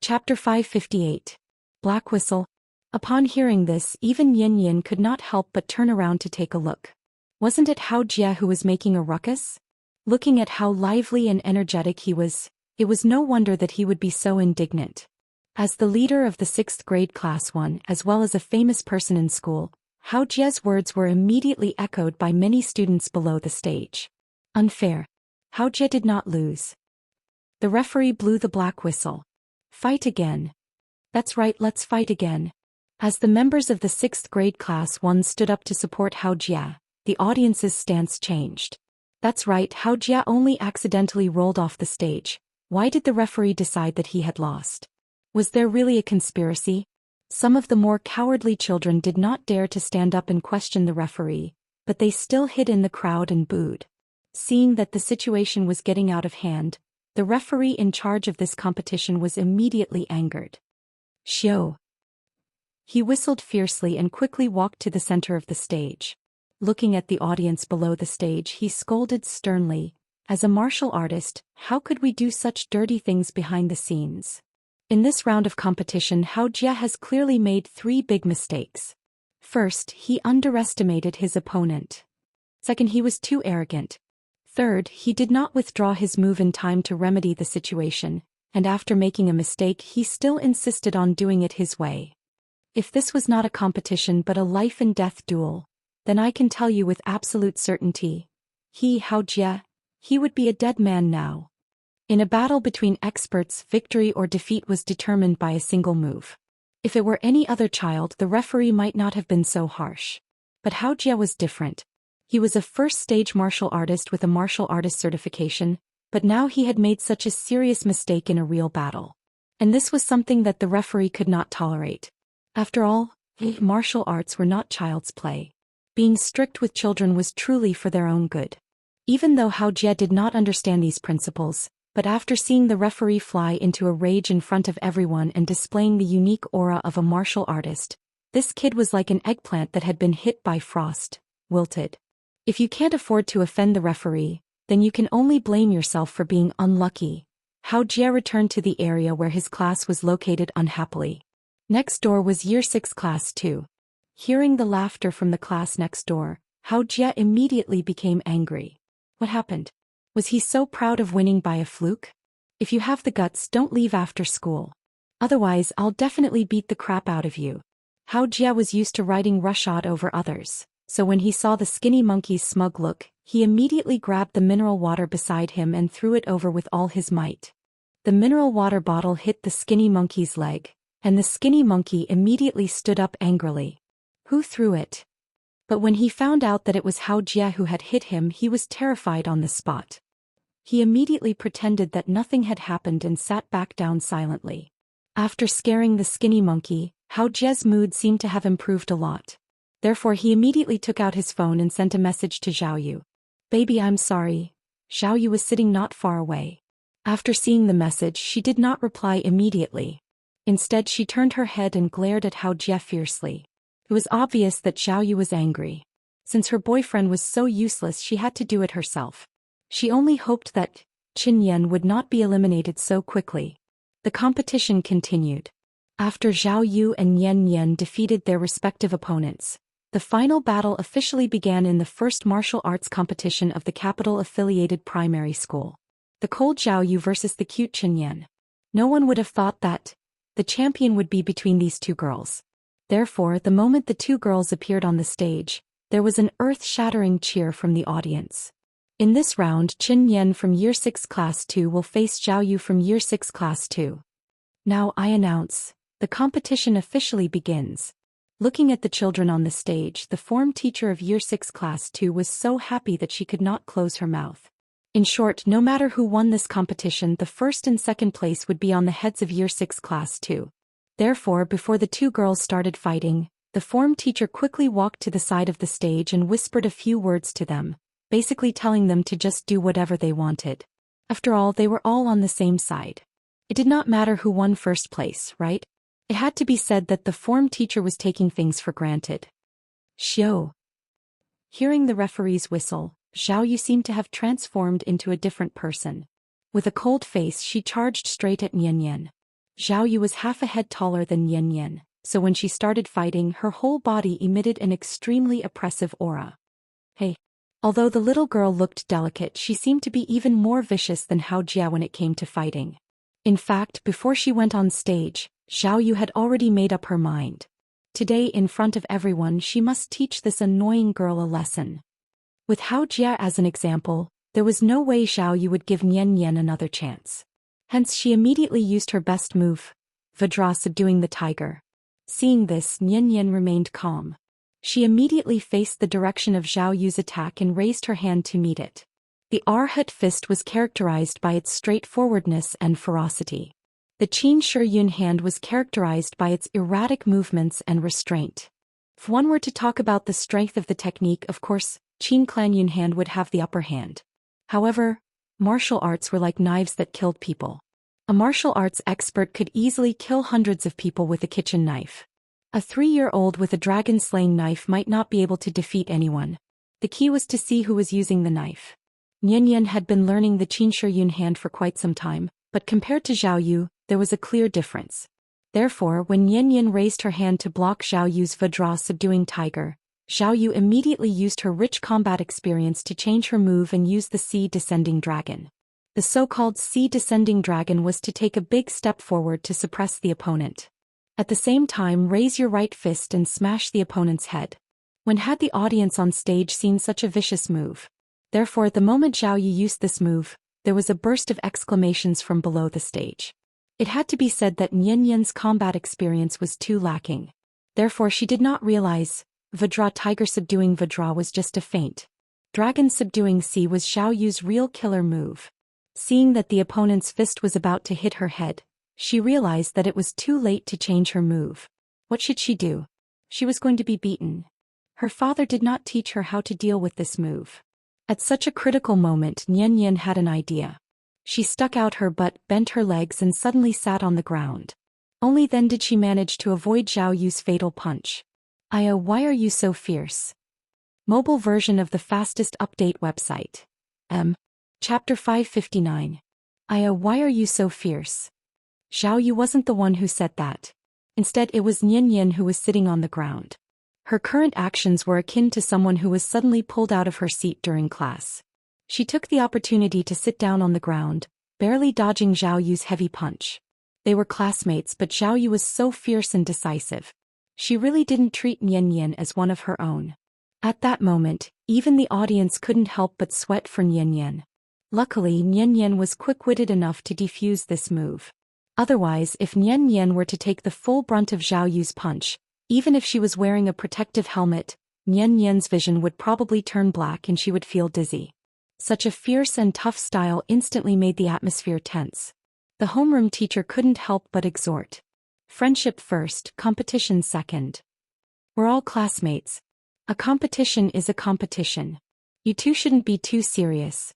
Chapter 558. Black Whistle. Upon hearing this, even Yin Yin could not help but turn around to take a look. Wasn't it Hao Jie who was making a ruckus? Looking at how lively and energetic he was, it was no wonder that he would be so indignant. As the leader of the 6th grade class 1 as well as a famous person in school, Hao Jie's words were immediately echoed by many students below the stage. Unfair. Hao Jie did not lose. The referee blew the black whistle. Fight again. That's right, let's fight again. As the members of the 6th grade class 1 stood up to support Hao Jie, the audience's stance changed. That's right, Hao Jie only accidentally rolled off the stage. Why did the referee decide that he had lost? Was there really a conspiracy? Some of the more cowardly children did not dare to stand up and question the referee, but they still hid in the crowd and booed. Seeing that the situation was getting out of hand, the referee in charge of this competition was immediately angered. Xiao. He whistled fiercely and quickly walked to the center of the stage. Looking at the audience below the stage, he scolded sternly, "As a martial artist, how could we do such dirty things behind the scenes?" In this round of competition, Hao Jie has clearly made 3 big mistakes. First, he underestimated his opponent. Second, he was too arrogant. Third, he did not withdraw his move in time to remedy the situation, and after making a mistake he still insisted on doing it his way. If this was not a competition but a life-and-death duel, then I can tell you with absolute certainty, Hao Jie, he would be a dead man now. In a battle between experts, victory or defeat was determined by a single move. If it were any other child, the referee might not have been so harsh. But Hao Jie was different. He was a first-stage martial artist with a martial artist certification, but now he had made such a serious mistake in a real battle. And this was something that the referee could not tolerate. After all, martial arts were not child's play. Being strict with children was truly for their own good. Even though Hao Jie did not understand these principles, but after seeing the referee fly into a rage in front of everyone and displaying the unique aura of a martial artist, this kid was like an eggplant that had been hit by frost, wilted. If you can't afford to offend the referee, then you can only blame yourself for being unlucky. Hao Jie returned to the area where his class was located unhappily. Next door was Year 6 Class 2. Hearing the laughter from the class next door, Hao Jie immediately became angry. What happened? Was he so proud of winning by a fluke? If you have the guts, don't leave after school. Otherwise, I'll definitely beat the crap out of you. Hao Jie was used to riding roughshod over others, so when he saw the skinny monkey's smug look, he immediately grabbed the mineral water beside him and threw it over with all his might. The mineral water bottle hit the skinny monkey's leg, and the skinny monkey immediately stood up angrily. Who threw it? But when he found out that it was Hao Jie who had hit him, he was terrified on the spot. He immediately pretended that nothing had happened and sat back down silently. After scaring the skinny monkey, Hao Jie's mood seemed to have improved a lot. Therefore he immediately took out his phone and sent a message to Zhao Yu. "Baby, I'm sorry." Zhao Yu was sitting not far away. After seeing the message, she did not reply immediately. Instead, she turned her head and glared at Hao Jie fiercely. It was obvious that Zhao Yu was angry. Since her boyfriend was so useless, she had to do it herself. She only hoped that Qin Yan would not be eliminated so quickly. The competition continued. After Zhao Yu and Yan Yan defeated their respective opponents, the final battle officially began in the first martial arts competition of the capital-affiliated primary school. The cold Zhao Yu versus the cute Qin Yan. No one would have thought that the champion would be between these two girls. Therefore, the moment the two girls appeared on the stage, there was an earth-shattering cheer from the audience. In this round, Qin Yan from Year 6 Class 2 will face Zhao Yu from Year 6 Class 2. Now I announce, the competition officially begins. Looking at the children on the stage, the form teacher of Year 6 Class 2 was so happy that she could not close her mouth. In short, no matter who won this competition, the first and second place would be on the heads of Year 6 Class 2. Therefore, before the two girls started fighting, the form teacher quickly walked to the side of the stage and whispered a few words to them, basically telling them to just do whatever they wanted. After all, they were all on the same side. It did not matter who won first place, right? It had to be said that the form teacher was taking things for granted. Xiao. Hearing the referee's whistle, Zhao Yu seemed to have transformed into a different person. With a cold face, she charged straight at Yan Yan. Zhao Yu was half a head taller than Yan Yan, so when she started fighting, her whole body emitted an extremely oppressive aura. Hey. Although the little girl looked delicate, she seemed to be even more vicious than Hao Jia when it came to fighting. In fact, before she went on stage, Zhao Yu had already made up her mind. Today, in front of everyone, she must teach this annoying girl a lesson. With Hao Jia as an example, there was no way Zhao Yu would give Nian Nian another chance. Hence she immediately used her best move, Vajra subduing the tiger. Seeing this, Nian Nian remained calm. She immediately faced the direction of Zhao Yu's attack and raised her hand to meet it. The Arhat fist was characterized by its straightforwardness and ferocity. The Qin Shi Yun hand was characterized by its erratic movements and restraint. If one were to talk about the strength of the technique, of course, Qin Clan Yun hand would have the upper hand. However, martial arts were like knives that killed people. A martial arts expert could easily kill hundreds of people with a kitchen knife. A 3-year-old with a dragon-slaying knife might not be able to defeat anyone. The key was to see who was using the knife. Nian Nian had been learning the Qin Shi Yun hand for quite some time, but compared to Zhao Yu, there was a clear difference. Therefore, when Nian Nian raised her hand to block Zhao Yu's Vajra subduing tiger, Zhao Yu immediately used her rich combat experience to change her move and use the Sea Descending Dragon. The so-called Sea Descending Dragon was to take a big step forward to suppress the opponent. At the same time, raise your right fist and smash the opponent's head. When had the audience on stage seen such a vicious move? Therefore, the moment Zhao Yu used this move, there was a burst of exclamations from below the stage. It had to be said that Nian Nian's combat experience was too lacking. Therefore, she did not realize Vajra Tiger subduing Vajra was just a feint. Dragon subduing Sea was Zhao Yu's real killer move. Seeing that the opponent's fist was about to hit her head, she realized that it was too late to change her move. What should she do? She was going to be beaten. Her father did not teach her how to deal with this move. At such a critical moment, Nian Nian had an idea. She stuck out her butt, bent her legs and suddenly sat on the ground. Only then did she manage to avoid Zhao Yu's fatal punch. Aya, why are you so fierce? Mobile version of the fastest update website. Chapter 559. Aya, why are you so fierce? Zhao Yu wasn't the one who said that. Instead, it was Nian Nian who was sitting on the ground. Her current actions were akin to someone who was suddenly pulled out of her seat during class. She took the opportunity to sit down on the ground, barely dodging Zhao Yu's heavy punch. They were classmates, but Zhao Yu was so fierce and decisive. She really didn't treat Nian Nian as one of her own. At that moment, even the audience couldn't help but sweat for Nian Nian. Luckily, Nian Nian was quick-witted enough to defuse this move. Otherwise, if Nian Nian were to take the full brunt of Zhao Yu's punch, even if she was wearing a protective helmet, Nian Nian's vision would probably turn black and she would feel dizzy. Such a fierce and tough style instantly made the atmosphere tense. The homeroom teacher couldn't help but exhort. Friendship first, competition second. We're all classmates. A competition is a competition. You two shouldn't be too serious.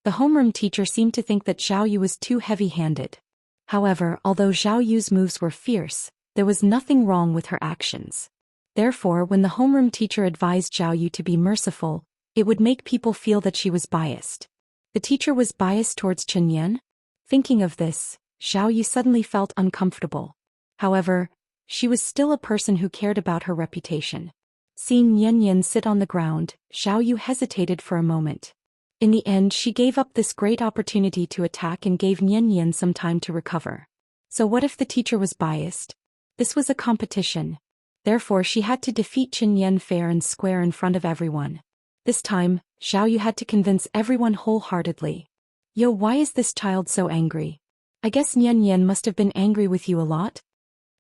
The homeroom teacher seemed to think that Zhao Yu was too heavy-handed. However, although Zhao Yu's moves were fierce, there was nothing wrong with her actions. Therefore, when the homeroom teacher advised Zhao Yu to be merciful, it would make people feel that she was biased. The teacher was biased towards Chen Yan? Thinking of this, Zhao Yu suddenly felt uncomfortable. However, she was still a person who cared about her reputation. Seeing Nian Nian sit on the ground, Zhao Yu hesitated for a moment. In the end, she gave up this great opportunity to attack and gave Nian Nian some time to recover. So what if the teacher was biased? This was a competition. Therefore, she had to defeat Chen Yan fair and square in front of everyone. This time, Zhao Yu had to convince everyone wholeheartedly. Yo, why is this child so angry? I guess Nian Nian must have been angry with you a lot?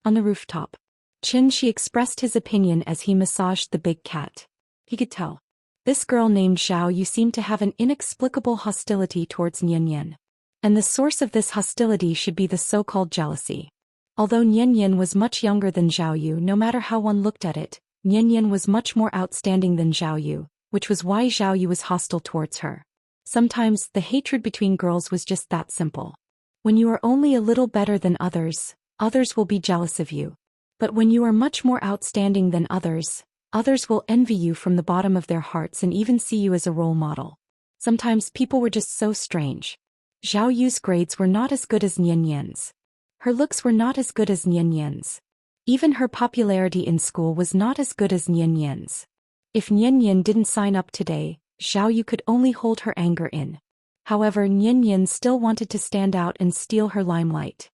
On the rooftop. Xianxia expressed his opinion as he massaged the big cat. He could tell. This girl named Zhao Yu seemed to have an inexplicable hostility towards Nian Nian. And the source of this hostility should be the so-called jealousy. Although Nian Nian was much younger than Zhao Yu, no matter how one looked at it, Nian Nian was much more outstanding than Zhao Yu, which was why Zhao Yu was hostile towards her. Sometimes, the hatred between girls was just that simple. When you are only a little better than others, others will be jealous of you. But when you are much more outstanding than others, others will envy you from the bottom of their hearts and even see you as a role model. Sometimes people were just so strange. Zhao Yu's grades were not as good as Nian Nian's. Her looks were not as good as Nian Yan's. Even her popularity in school was not as good as Nian Yan's. If Nian Yan didn't sign up today, Zhao Yu could only hold her anger in. However, Nian Yan still wanted to stand out and steal her limelight.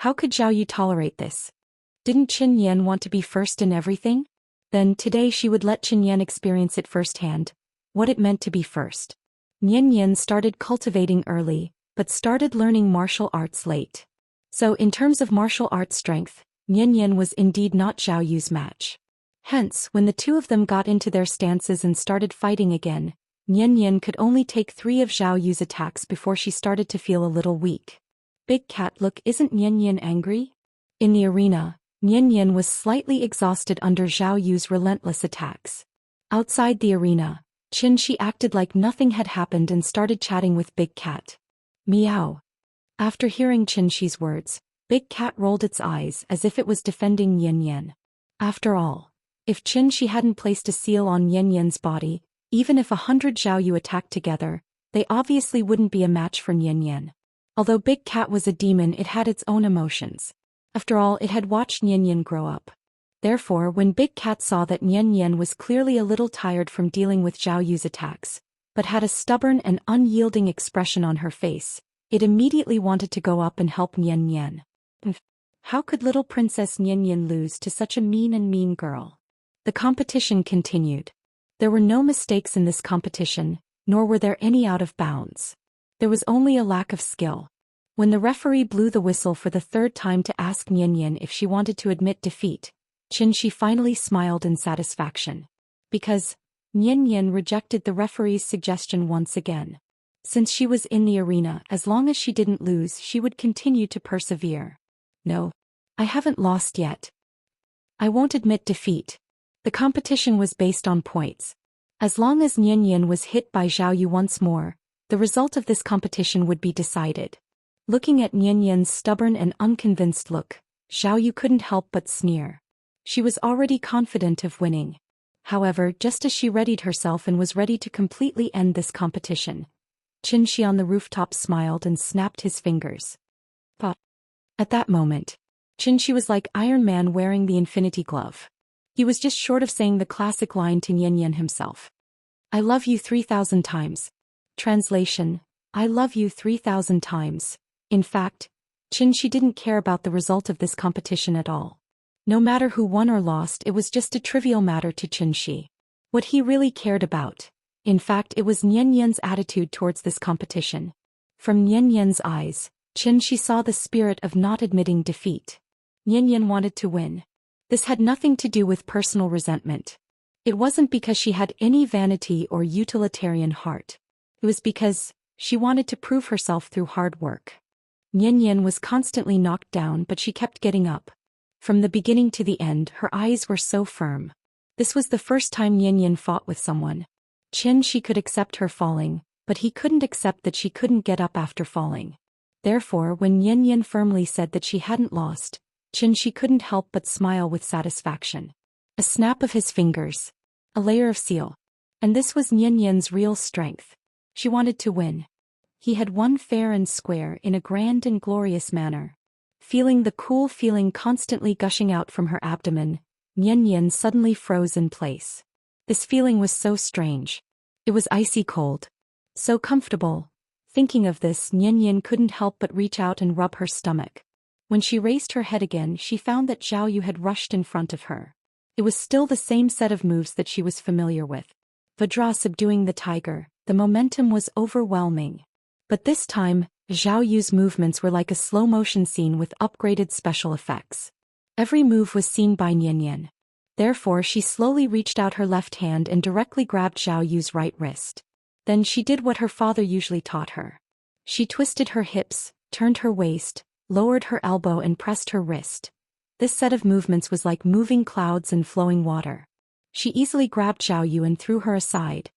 How could Zhao Yu tolerate this? Didn't Qin Yan want to be first in everything? Then today she would let Qin Yan experience it firsthand, what it meant to be first. Nian Yan started cultivating early, but started learning martial arts late. So in terms of martial arts strength, Nian Yan was indeed not Zhao Yu's match. Hence, when the two of them got into their stances and started fighting again, Nian Yan could only take 3 of Zhao Yu's attacks before she started to feel a little weak. Big cat, look, isn't Nian Yan angry? In the arena, Nian Yan was slightly exhausted under Zhao Yu's relentless attacks. Outside the arena, Xianxia acted like nothing had happened and started chatting with Big Cat. Meow. After hearing Xianxia's words, Big Cat rolled its eyes as if it was defending Nian Yan. After all, if Xianxia hadn't placed a seal on Nian Yan's body, even if 100 Zhao Yu attacked together, they obviously wouldn't be a match for Nian Yan. Although Big Cat was a demon, it had its own emotions. After all, it had watched Nian Yan grow up. Therefore, when Big Cat saw that Nian Yan was clearly a little tired from dealing with Zhao Yu's attacks, but had a stubborn and unyielding expression on her face, it immediately wanted to go up and help Nian Yan. How could little Princess Nian Yan lose to such a mean girl? The competition continued. There were no mistakes in this competition, nor were there any out of bounds. There was only a lack of skill. When the referee blew the whistle for the 3rd time to ask Nian Yan if she wanted to admit defeat, Xianxia finally smiled in satisfaction. Because Nian Yan rejected the referee's suggestion once again. Since she was in the arena, as long as she didn't lose, she would continue to persevere. No, I haven't lost yet. I won't admit defeat. The competition was based on points. As long as Nian Yan was hit by Zhao Yu once more, the result of this competition would be decided. Looking at Nian Yan's stubborn and unconvinced look, Zhao Yu couldn't help but sneer. She was already confident of winning. However, just as she readied herself and was ready to completely end this competition, Xianxia on the rooftop smiled and snapped his fingers. But at that moment, Xianxia was like Iron Man wearing the Infinity Glove. He was just short of saying the classic line to Nian Yan himself. I love you 3,000 times. Translation: I love you 3,000 times. In fact, Xianxia didn't care about the result of this competition at all. No matter who won or lost, it was just a trivial matter to Xianxia. What he really cared about, in fact, it was Nian Yan's attitude towards this competition. From Nian Yan's eyes, Xianxia saw the spirit of not admitting defeat. Nian Yan wanted to win. This had nothing to do with personal resentment. It wasn't because she had any vanity or utilitarian heart. It was because she wanted to prove herself through hard work. Nian Yan was constantly knocked down, but she kept getting up. From the beginning to the end, her eyes were so firm. This was the first time Nian Yan fought with someone. Xianxia could accept her falling, but he couldn't accept that she couldn't get up after falling. Therefore, when Nian Yan firmly said that she hadn't lost, Xianxia couldn't help but smile with satisfaction. A snap of his fingers. A layer of seal. And this was Nian Yan's real strength. She wanted to win. He had won fair and square in a grand and glorious manner. Feeling the cool feeling constantly gushing out from her abdomen, Nian Yan suddenly froze in place. This feeling was so strange. It was icy cold. So comfortable. Thinking of this, Nian Yan couldn't help but reach out and rub her stomach. When she raised her head again, she found that Zhao Yu had rushed in front of her. It was still the same set of moves that she was familiar with. Vajra subduing the tiger, the momentum was overwhelming. But this time, Zhao Yu's movements were like a slow-motion scene with upgraded special effects. Every move was seen by Nian Yan. Therefore, she slowly reached out her left hand and directly grabbed Zhao Yu's right wrist. Then she did what her father usually taught her. She twisted her hips, turned her waist, lowered her elbow and pressed her wrist. This set of movements was like moving clouds and flowing water. She easily grabbed Zhao Yu and threw her aside.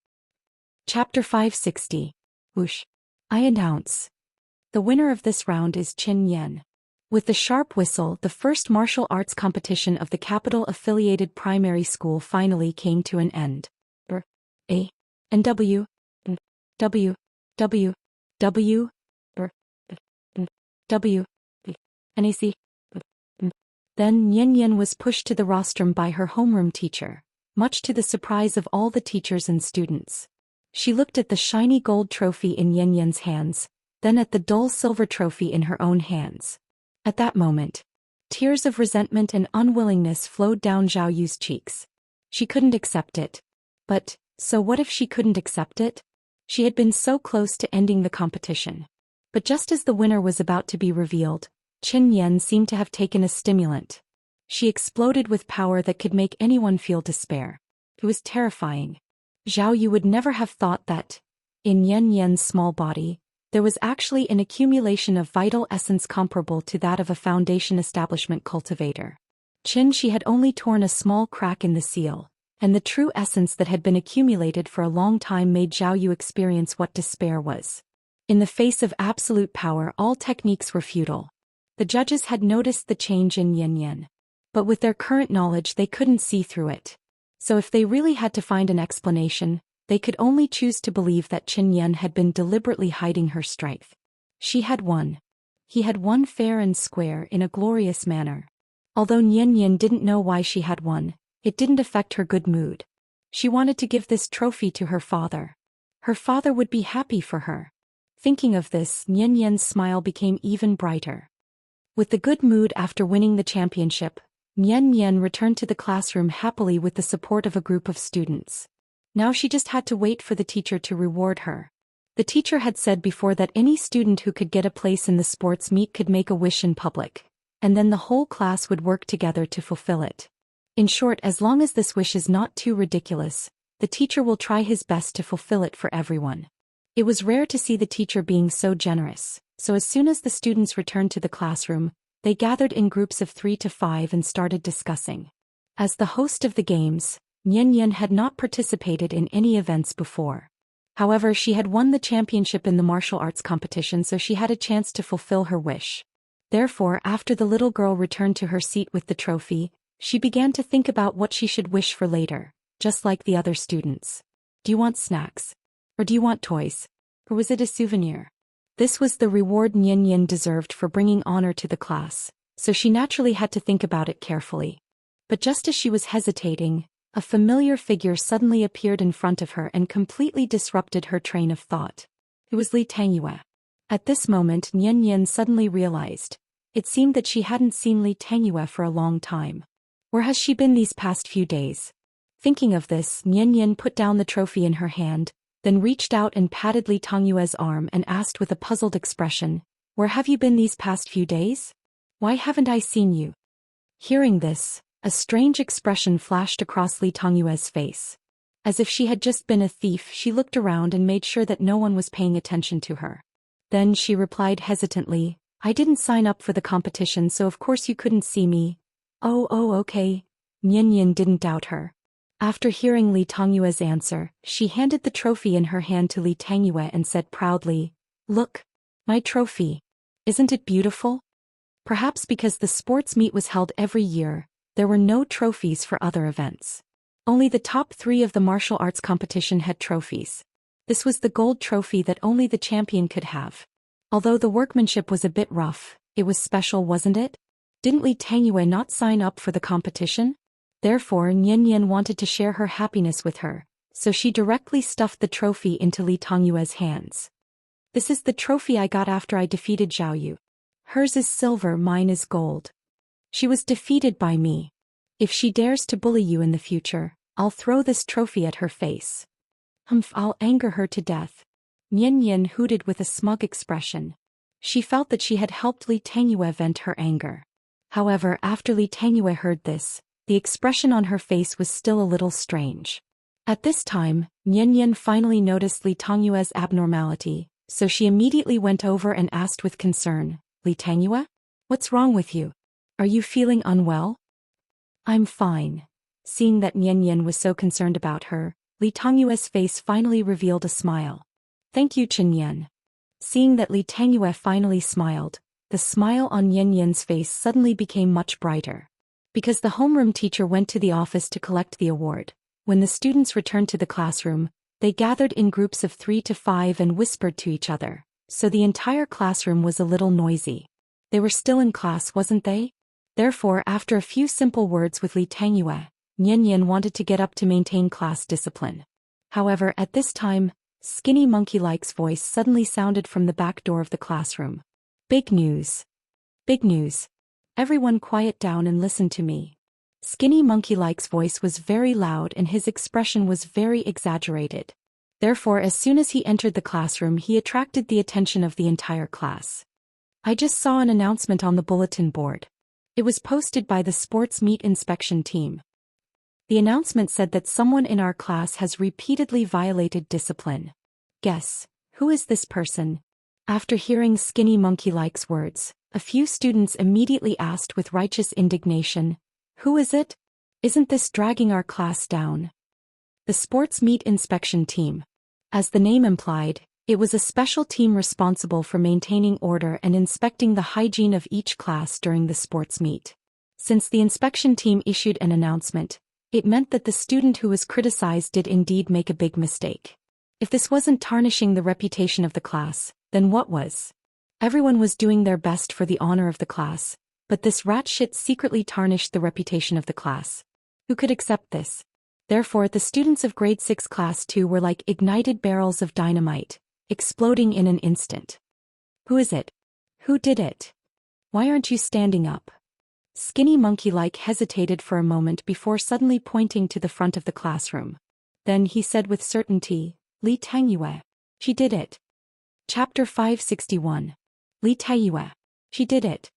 Chapter 560. Whoosh. I announce. The winner of this round is Qin Yan. With the sharp whistle, the first martial arts competition of the capital-affiliated primary school finally came to an end. A. and W. W. W. W. W. NAC. Then Nian Yan was pushed to the rostrum by her homeroom teacher, much to the surprise of all the teachers and students. She looked at the shiny gold trophy in Nian Yan's hands, then at the dull silver trophy in her own hands. At that moment, tears of resentment and unwillingness flowed down Zhao Yu's cheeks. She couldn't accept it. But, so what if she couldn't accept it? She had been so close to ending the competition. But just as the winner was about to be revealed, Qin Yan seemed to have taken a stimulant. She exploded with power that could make anyone feel despair. It was terrifying. Zhao Yu would never have thought that, in Yan Yan's small body, there was actually an accumulation of vital essence comparable to that of a Foundation establishment cultivator. She had only torn a small crack in the seal, and the true essence that had been accumulated for a long time made Zhao Yu experience what despair was. In the face of absolute power, all techniques were futile. The judges had noticed the change in Yan Yan. But with their current knowledge they couldn't see through it. So if they really had to find an explanation, they could only choose to believe that Qin Yan had been deliberately hiding her strength. She had won. He had won fair and square in a glorious manner. Although Nian Yan didn't know why she had won, it didn't affect her good mood. She wanted to give this trophy to her father. Her father would be happy for her. Thinking of this, Nian Yan's smile became even brighter. With the good mood after winning the championship, Nian Yan returned to the classroom happily with the support of a group of students. Now she just had to wait for the teacher to reward her. The teacher had said before that any student who could get a place in the sports meet could make a wish in public, and then the whole class would work together to fulfill it. In short, as long as this wish is not too ridiculous, the teacher will try his best to fulfill it for everyone. It was rare to see the teacher being so generous, so as soon as the students returned to the classroom, they gathered in groups of 3 to 5 and started discussing. As the host of the games, Nian Yan had not participated in any events before. However, she had won the championship in the martial arts competition, so she had a chance to fulfill her wish. Therefore, after the little girl returned to her seat with the trophy, she began to think about what she should wish for later, just like the other students. Do you want snacks? Or do you want toys? Or was it a souvenir? This was the reward Nian Yan deserved for bringing honor to the class, so she naturally had to think about it carefully. But just as she was hesitating, a familiar figure suddenly appeared in front of her and completely disrupted her train of thought. It was Li Tangyue. At this moment, Nian Yan suddenly realized. It seemed that she hadn't seen Li Tangyue for a long time. Where has she been these past few days? Thinking of this, Nian Yan put down the trophy in her hand, then reached out and patted Li Tangyue's arm and asked with a puzzled expression, "Where have you been these past few days? Why haven't I seen you?" Hearing this, a strange expression flashed across Li Tangyue's face. As if she had just been a thief, she looked around and made sure that no one was paying attention to her. Then she replied hesitantly, "I didn't sign up for the competition, so of course you couldn't see me." Oh, okay. Nian Yan didn't doubt her. After hearing Li Tangyue's answer, she handed the trophy in her hand to Li Tangyue and said proudly, "Look, my trophy. Isn't it beautiful?" Perhaps because the sports meet was held every year, there were no trophies for other events. Only the top 3 of the martial arts competition had trophies. This was the gold trophy that only the champion could have. Although the workmanship was a bit rough, it was special, wasn't it? Didn't Li Tangyue not sign up for the competition? Therefore, Nian Yan wanted to share her happiness with her, so she directly stuffed the trophy into Li Tangyue's hands. "This is the trophy I got after I defeated Zhao Yu. Hers is silver, mine is gold. She was defeated by me. If she dares to bully you in the future, I'll throw this trophy at her face. I'll anger her to death." Nian Yan hooted with a smug expression. She felt that she had helped Li Tangyue vent her anger. However, after Li Tangyue heard this, the expression on her face was still a little strange. At this time, Nian Yan finally noticed Li Tangyue's abnormality, so she immediately went over and asked with concern, "Li Tangyue? What's wrong with you? Are you feeling unwell?" "I'm fine." Seeing that Nian Yan was so concerned about her, Li Tangyue's face finally revealed a smile. "Thank you, Qin Yan." Seeing that Li Tangyue finally smiled, the smile on Nian Yan's face suddenly became much brighter. Because the homeroom teacher went to the office to collect the award, when the students returned to the classroom, they gathered in groups of 3 to 5 and whispered to each other, so the entire classroom was a little noisy. They were still in class, wasn't they? Therefore, after a few simple words with Li Tangyue, Nian wanted to get up to maintain class discipline. However, at this time, Skinny Monkey-like's voice suddenly sounded from the back door of the classroom. Big news. Big news. Everyone quiet down and listen to me. Skinny Monkey-like's voice was very loud and his expression was very exaggerated. Therefore, as soon as he entered the classroom, he attracted the attention of the entire class. I just saw an announcement on the bulletin board. It was posted by the sports meet inspection team. The announcement said that someone in our class has repeatedly violated discipline. Guess, who is this person? After hearing Skinny Monkey-like's words, a few students immediately asked with righteous indignation, "Who is it? Isn't this dragging our class down?" The sports meet inspection team. As the name implied, it was a special team responsible for maintaining order and inspecting the hygiene of each class during the sports meet. Since the inspection team issued an announcement, it meant that the student who was criticized did indeed make a big mistake. If this wasn't tarnishing the reputation of the class, then what was? Everyone was doing their best for the honor of the class, but this rat shit secretly tarnished the reputation of the class. Who could accept this? Therefore, the students of grade 6 class 2 were like ignited barrels of dynamite, exploding in an instant. Who is it? Who did it? Why aren't you standing up? Skinny Monkey-like hesitated for a moment before suddenly pointing to the front of the classroom. Then he said with certainty, Li Tangyue. She did it. Chapter 561. Li Tangyue. She did it.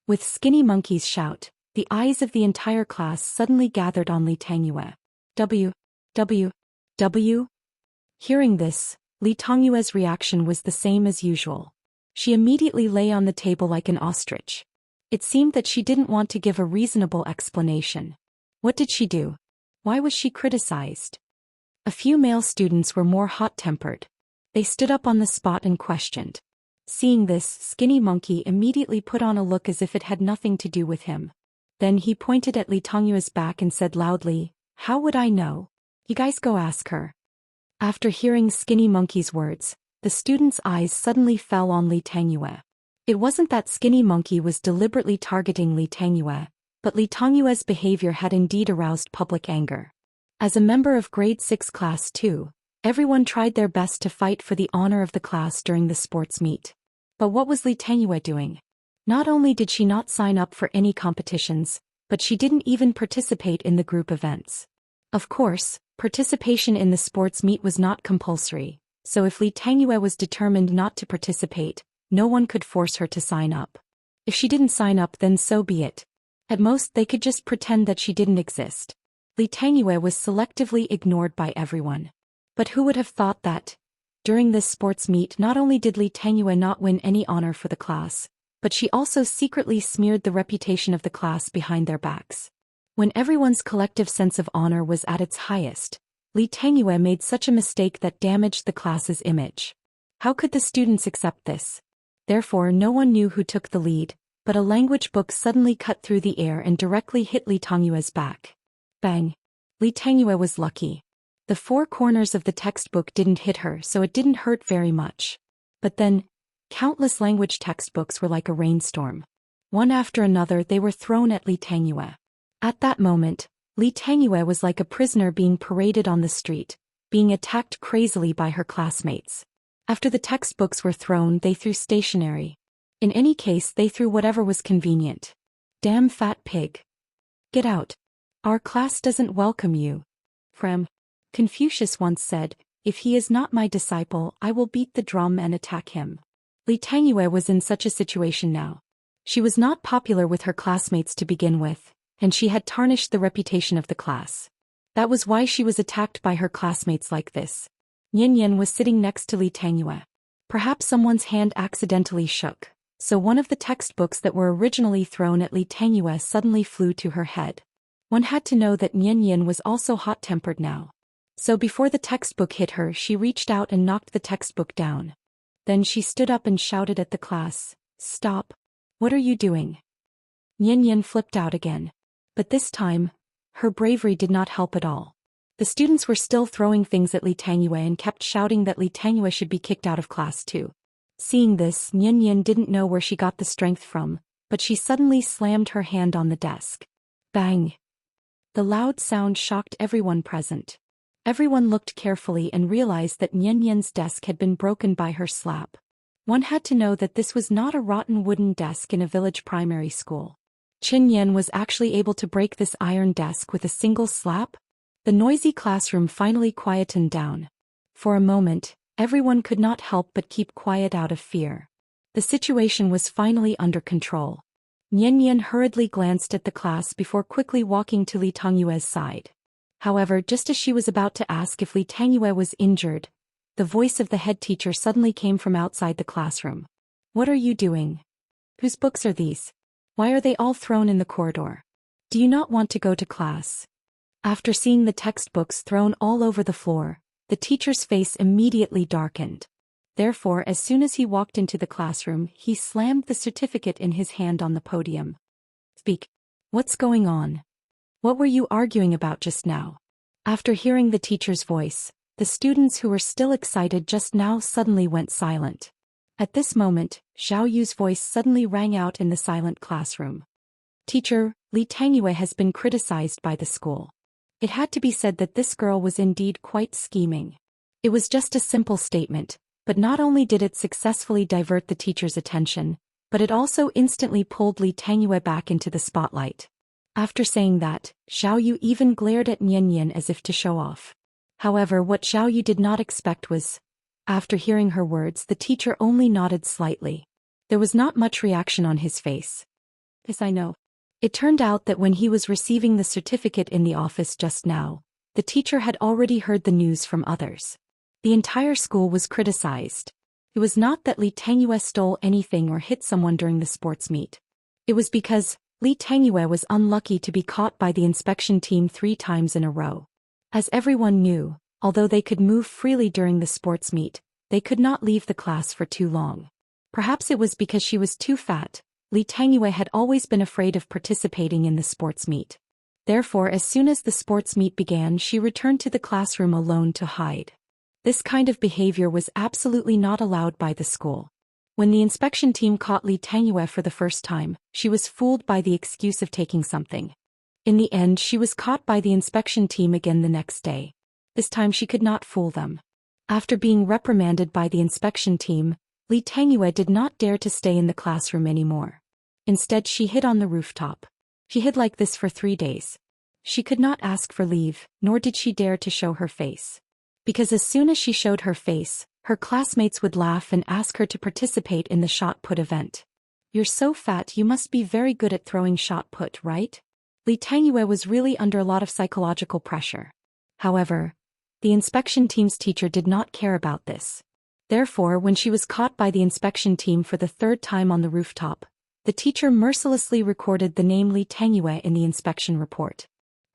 With Skinny Monkey's shout, the eyes of the entire class suddenly gathered on Li Tangyue. W. Hearing this, Li Tangyue's reaction was the same as usual. She immediately lay on the table like an ostrich. It seemed that she didn't want to give a reasonable explanation. What did she do? Why was she criticized? A few male students were more hot-tempered. They stood up on the spot and questioned. Seeing this, Skinny Monkey immediately put on a look as if it had nothing to do with him. Then he pointed at Li Tangyue's back and said loudly, "How would I know? You guys go ask her." After hearing Skinny Monkey's words, the students' eyes suddenly fell on Li Tangyue. It wasn't that Skinny Monkey was deliberately targeting Li Tangyue, but Li Tangyue's behavior had indeed aroused public anger. As a member of grade 6 class 2, everyone tried their best to fight for the honor of the class during the sports meet. But what was Li Tangyue doing? Not only did she not sign up for any competitions, but she didn't even participate in the group events. Of course, participation in the sports meet was not compulsory, so if Li Tangyue was determined not to participate, no one could force her to sign up. If she didn't sign up, then so be it. At most, they could just pretend that she didn't exist. Li Tangyue was selectively ignored by everyone. But who would have thought that? During this sports meet, not only did Li Tangyue not win any honor for the class, but she also secretly smeared the reputation of the class behind their backs. When everyone's collective sense of honor was at its highest, Li Tangyue made such a mistake that damaged the class's image. How could the students accept this? Therefore, no one knew who took the lead, but a language book suddenly cut through the air and directly hit Li Tangyue's back. Bang! Li Tangyue was lucky. The four corners of the textbook didn't hit her, so it didn't hurt very much. But then, countless language textbooks were like a rainstorm. One after another, they were thrown at Li Tangyue. At that moment, Li Tangyue was like a prisoner being paraded on the street, being attacked crazily by her classmates. After the textbooks were thrown, they threw stationery. In any case, they threw whatever was convenient. Damn fat pig. Get out. Our class doesn't welcome you. Confucius once said, "If he is not my disciple, I will beat the drum and attack him." Li Tangyue was in such a situation now. She was not popular with her classmates to begin with, and she had tarnished the reputation of the class. That was why she was attacked by her classmates like this. Nian was sitting next to Li Tangyue. Perhaps someone's hand accidentally shook, so one of the textbooks that were originally thrown at Li Tangyue suddenly flew to her head. One had to know that Nian was also hot-tempered now. So before the textbook hit her, she reached out and knocked the textbook down. Then she stood up and shouted at the class, "Stop! What are you doing?" Nian flipped out again. But this time, her bravery did not help at all. The students were still throwing things at Li Tangyue and kept shouting that Li Tangyue should be kicked out of class too. Seeing this, Nian didn't know where she got the strength from, but she suddenly slammed her hand on the desk. Bang! The loud sound shocked everyone present. Everyone looked carefully and realized that Nian's desk had been broken by her slap. One had to know that this was not a rotten wooden desk in a village primary school. Qin Yan was actually able to break this iron desk with a single slap? The noisy classroom finally quietened down. For a moment, everyone could not help but keep quiet out of fear. The situation was finally under control. Nian hurriedly glanced at the class before quickly walking to Li Tongyue's side. However, just as she was about to ask if Li Tongyue was injured, the voice of the head teacher suddenly came from outside the classroom. What are you doing? Whose books are these? Why are they all thrown in the corridor? Do you not want to go to class? After seeing the textbooks thrown all over the floor, the teacher's face immediately darkened. Therefore, as soon as he walked into the classroom, he slammed the certificate in his hand on the podium. Speak. What's going on? What were you arguing about just now? After hearing the teacher's voice, the students who were still excited just now suddenly went silent. At this moment, Xiao Yu's voice suddenly rang out in the silent classroom. Teacher, Li Tongyue has been criticized by the school. It had to be said that this girl was indeed quite scheming. It was just a simple statement, but not only did it successfully divert the teacher's attention, but it also instantly pulled Li Tongyue back into the spotlight. After saying that, Xiao Yu even glared at Nian as if to show off. However, what Xiao Yu did not expect was, after hearing her words, the teacher only nodded slightly. There was not much reaction on his face. Yes, I know. It turned out that when he was receiving the certificate in the office just now, the teacher had already heard the news from others. The entire school was criticized. It was not that Li Tongyue stole anything or hit someone during the sports meet. It was because Li Tongyue was unlucky to be caught by the inspection team 3 times in a row. As everyone knew, although they could move freely during the sports meet, they could not leave the class for too long. Perhaps it was because she was too fat. Li Tongyue had always been afraid of participating in the sports meet. Therefore, as soon as the sports meet began, she returned to the classroom alone to hide. This kind of behavior was absolutely not allowed by the school. When the inspection team caught Li Tongyue for the first time, she was fooled by the excuse of taking something. In the end, she was caught by the inspection team again the next day. This time she could not fool them. After being reprimanded by the inspection team, Li Tongyue did not dare to stay in the classroom anymore. Instead, she hid on the rooftop. She hid like this for 3 days. She could not ask for leave, nor did she dare to show her face. Because as soon as she showed her face, her classmates would laugh and ask her to participate in the shot put event. You're so fat, you must be very good at throwing shot put, right? Li Tongyue was really under a lot of psychological pressure. However, the inspection team's teacher did not care about this. Therefore, when she was caught by the inspection team for the 3rd time on the rooftop, the teacher mercilessly recorded the name Li Tongyue in the inspection report.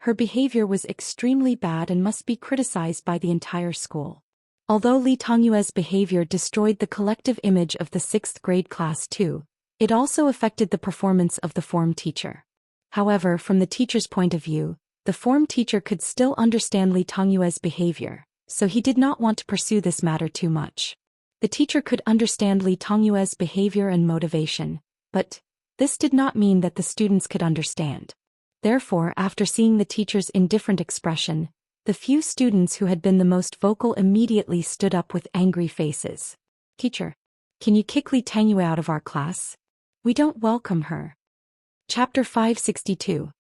Her behavior was extremely bad and must be criticized by the entire school. Although Li Tongyue's behavior destroyed the collective image of the 6th grade class too, it also affected the performance of the form teacher. However, from the teacher's point of view, the form teacher could still understand Li Tongyue's behavior, so he did not want to pursue this matter too much. The teacher could understand Li Tongyue's behavior and motivation, but this did not mean that the students could understand. Therefore, after seeing the teacher's indifferent expression, the few students who had been the most vocal immediately stood up with angry faces. Teacher, can you kick Li Tongyue out of our class? We don't welcome her. Chapter 562.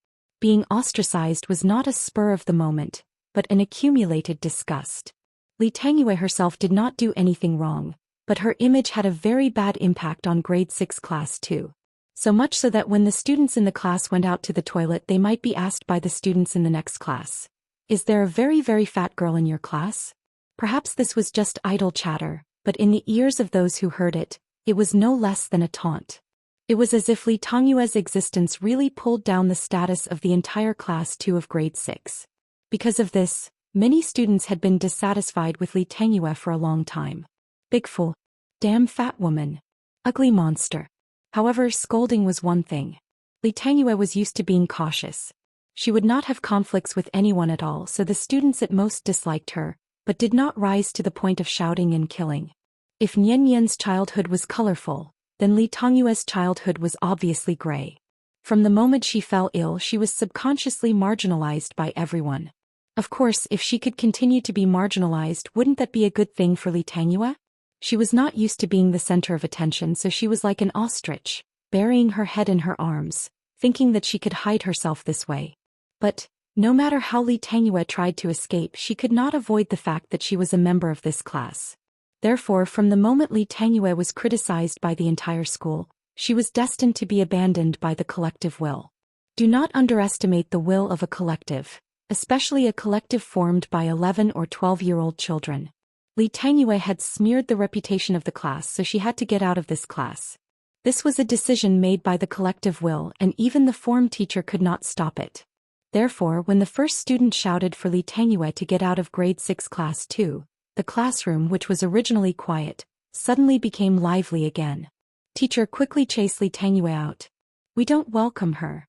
Being ostracized was not a spur of the moment, but an accumulated disgust. Li Tongyue herself did not do anything wrong, but her image had a very bad impact on grade 6 class too. So much so that when the students in the class went out to the toilet, they might be asked by the students in the next class, "Is there a very, very fat girl in your class?" Perhaps this was just idle chatter, but in the ears of those who heard it, it was no less than a taunt. It was as if Li Tongyue's existence really pulled down the status of the entire class 2 of grade 6. Because of this, many students had been dissatisfied with Li Tongyue for a long time. Big fool. Damn fat woman. Ugly monster. However, scolding was one thing. Li Tongyue was used to being cautious. She would not have conflicts with anyone at all, so the students at most disliked her, but did not rise to the point of shouting and killing. If Nian Yan's childhood was colorful, then Li Tongyue's childhood was obviously gray. From the moment she fell ill, she was subconsciously marginalized by everyone. Of course, if she could continue to be marginalized, wouldn't that be a good thing for Li Tongyue? She was not used to being the center of attention, so she was like an ostrich, burying her head in her arms, thinking that she could hide herself this way. But, no matter how Li Tongyue tried to escape, she could not avoid the fact that she was a member of this class. Therefore, from the moment Li Tongyue was criticized by the entire school, she was destined to be abandoned by the collective will. Do not underestimate the will of a collective, especially a collective formed by 11 or 12-year-old children. Li Tongyue had smeared the reputation of the class, so she had to get out of this class. This was a decision made by the collective will, and even the form teacher could not stop it. Therefore, when the first student shouted for Li Tongyue to get out of grade 6 class 2, the classroom, which was originally quiet, suddenly became lively again. Teacher quickly chased Li Tongyue out. We don't welcome her.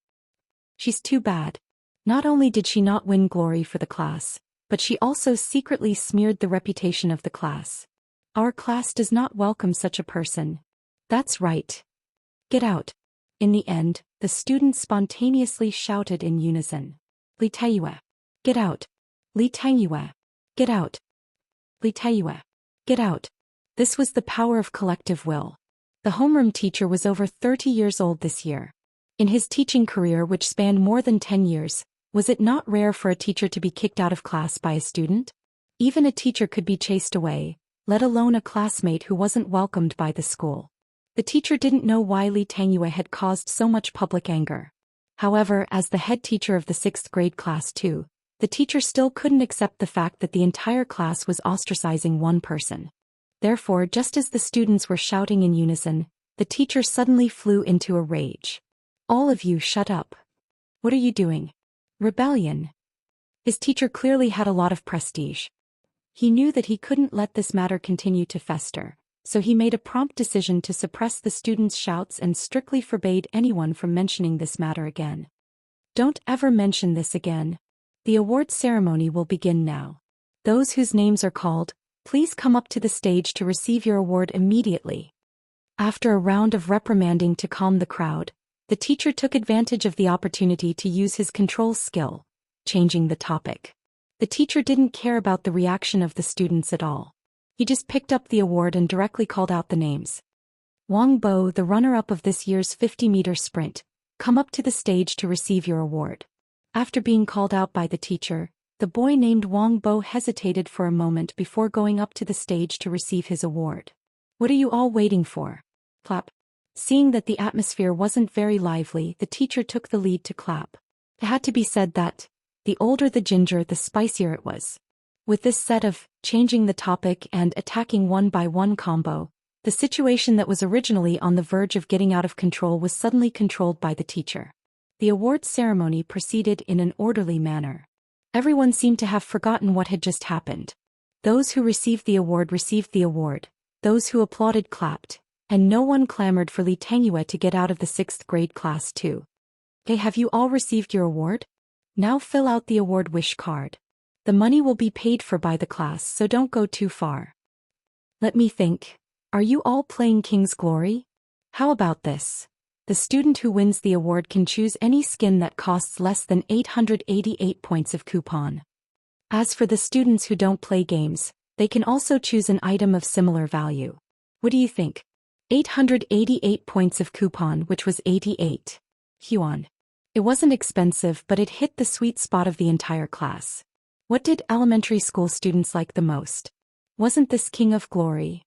She's too bad. Not only did she not win glory for the class, but she also secretly smeared the reputation of the class. Our class does not welcome such a person. That's right. Get out. In the end, the students spontaneously shouted in unison. Li Tongyue. Get out. Li Tongyue. Get out. Li Tongyue. Get out. This was the power of collective will. The homeroom teacher was over 30 years old this year. In his teaching career, which spanned more than 10 years, was it not rare for a teacher to be kicked out of class by a student? Even a teacher could be chased away, let alone a classmate who wasn't welcomed by the school. The teacher didn't know why Li Tongyue had caused so much public anger. However, as the head teacher of the 6th grade class 2, the teacher still couldn't accept the fact that the entire class was ostracizing one person. Therefore, just as the students were shouting in unison, the teacher suddenly flew into a rage. All of you shut up. What are you doing? Rebellion. His teacher clearly had a lot of prestige. He knew that he couldn't let this matter continue to fester, so he made a prompt decision to suppress the students' shouts and strictly forbade anyone from mentioning this matter again. Don't ever mention this again. The award ceremony will begin now. Those whose names are called, please come up to the stage to receive your award immediately. After a round of reprimanding to calm the crowd, the teacher took advantage of the opportunity to use his control skill, changing the topic. The teacher didn't care about the reaction of the students at all. He just picked up the award and directly called out the names. Wang Bo, the runner-up of this year's 50-meter sprint, come up to the stage to receive your award. After being called out by the teacher, the boy named Wang Bo hesitated for a moment before going up to the stage to receive his award. What are you all waiting for? Clap. Seeing that the atmosphere wasn't very lively, the teacher took the lead to clap. It had to be said that, the older the ginger, the spicier it was. With this set of changing the topic and attacking one by one combo, the situation that was originally on the verge of getting out of control was suddenly controlled by the teacher. The award ceremony proceeded in an orderly manner. Everyone seemed to have forgotten what had just happened. Those who received the award, those who applauded clapped, and no one clamored for Li Tongyue to get out of the 6th grade class 2. Hey, have you all received your award? Now fill out the award wish card. The money will be paid for by the class, so don't go too far. Let me think. Are you all playing King's Glory? How about this? The student who wins the award can choose any skin that costs less than 888 points of coupon. As for the students who don't play games, they can also choose an item of similar value. What do you think? 888 points of coupon, which was 88 yuan. It wasn't expensive, but it hit the sweet spot of the entire class. What did elementary school students like the most? Wasn't this King of Glory?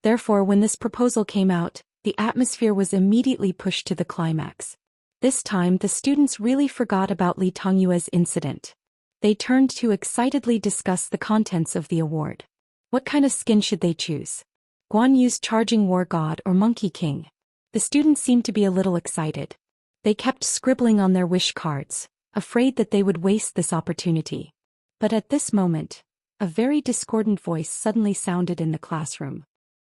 Therefore, when this proposal came out, the atmosphere was immediately pushed to the climax. This time, the students really forgot about Li Tongyue's incident. They turned to excitedly discuss the contents of the award. What kind of skin should they choose? Guan Yu's Charging War God or Monkey King? The students seemed to be a little excited. They kept scribbling on their wish cards, afraid that they would waste this opportunity. But at this moment, a very discordant voice suddenly sounded in the classroom.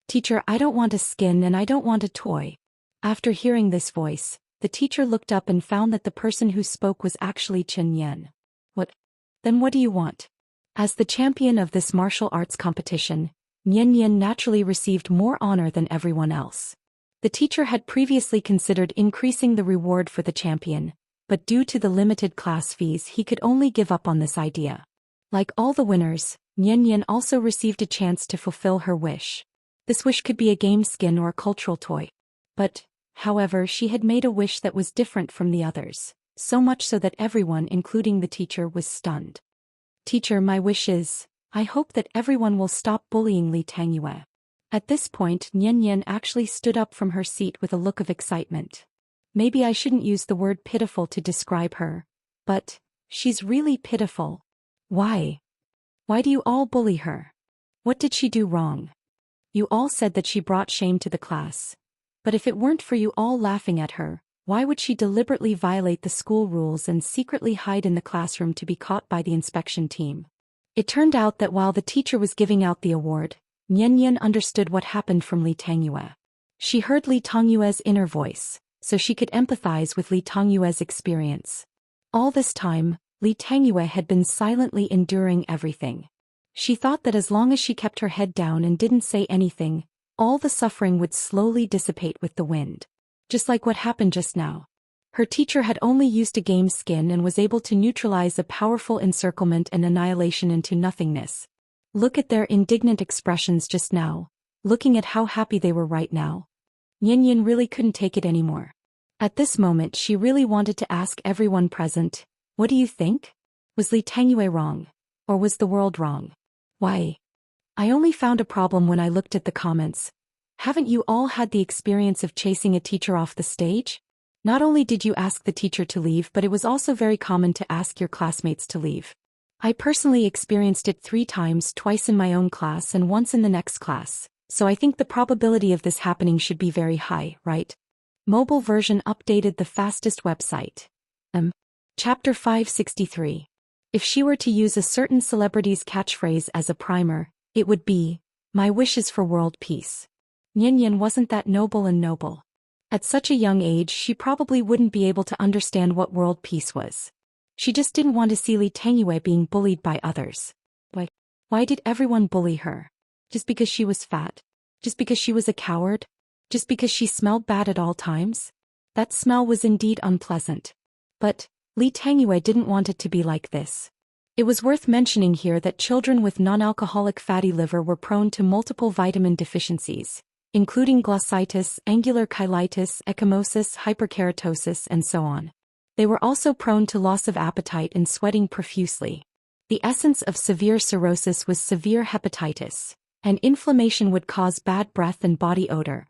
Teacher, I don't want a skin and I don't want a toy. After hearing this voice, the teacher looked up and found that the person who spoke was actually Chen Yan. What? Then what do you want? As the champion of this martial arts competition, Nian naturally received more honor than everyone else. The teacher had previously considered increasing the reward for the champion, but due to the limited class fees he could only give up on this idea. Like all the winners, Nian also received a chance to fulfill her wish. This wish could be a game skin or a cultural toy. But, however, she had made a wish that was different from the others, so much so that everyone, including the teacher, was stunned. "Teacher, my wish is, I hope that everyone will stop bullying Li Tangyue." At this point, Nian actually stood up from her seat with a look of excitement. Maybe I shouldn't use the word pitiful to describe her, but she's really pitiful. Why? Why do you all bully her? What did she do wrong? You all said that she brought shame to the class. But if it weren't for you all laughing at her, why would she deliberately violate the school rules and secretly hide in the classroom to be caught by the inspection team? It turned out that while the teacher was giving out the award, Nian understood what happened from Li Tangyue. She heard Li Tangyue's inner voice, so she could empathize with Li Tangyue's experience. All this time, Li Tangyue had been silently enduring everything. She thought that as long as she kept her head down and didn't say anything, all the suffering would slowly dissipate with the wind. Just like what happened just now. Her teacher had only used a game skin and was able to neutralize a powerful encirclement and annihilation into nothingness. Look at their indignant expressions just now, looking at how happy they were right now. Nian really couldn't take it anymore. At this moment she really wanted to ask everyone present, what do you think? Was Li Tangyue wrong? Or was the world wrong? Why? I only found a problem when I looked at the comments. Haven't you all had the experience of chasing a teacher off the stage? Not only did you ask the teacher to leave, but it was also very common to ask your classmates to leave. I personally experienced it 3 times, twice in my own class and once in the next class, so I think the probability of this happening should be very high, right? Mobile version updated the fastest website. Chapter 563. If she were to use a certain celebrity's catchphrase as a primer, it would be, "My wish is for world peace." Nian wasn't that noble and noble. At such a young age she probably wouldn't be able to understand what world peace was. She just didn't want to see Li Tangyue being bullied by others. Why did everyone bully her? Just because she was fat? Just because she was a coward? Just because she smelled bad at all times? That smell was indeed unpleasant. But Li Tangyue didn't want it to be like this. It was worth mentioning here that children with non-alcoholic fatty liver were prone to multiple vitamin deficiencies, including glossitis, angular cheilitis, ecchymosis, hyperkeratosis, and so on. They were also prone to loss of appetite and sweating profusely. The essence of severe cirrhosis was severe hepatitis, and inflammation would cause bad breath and body odor.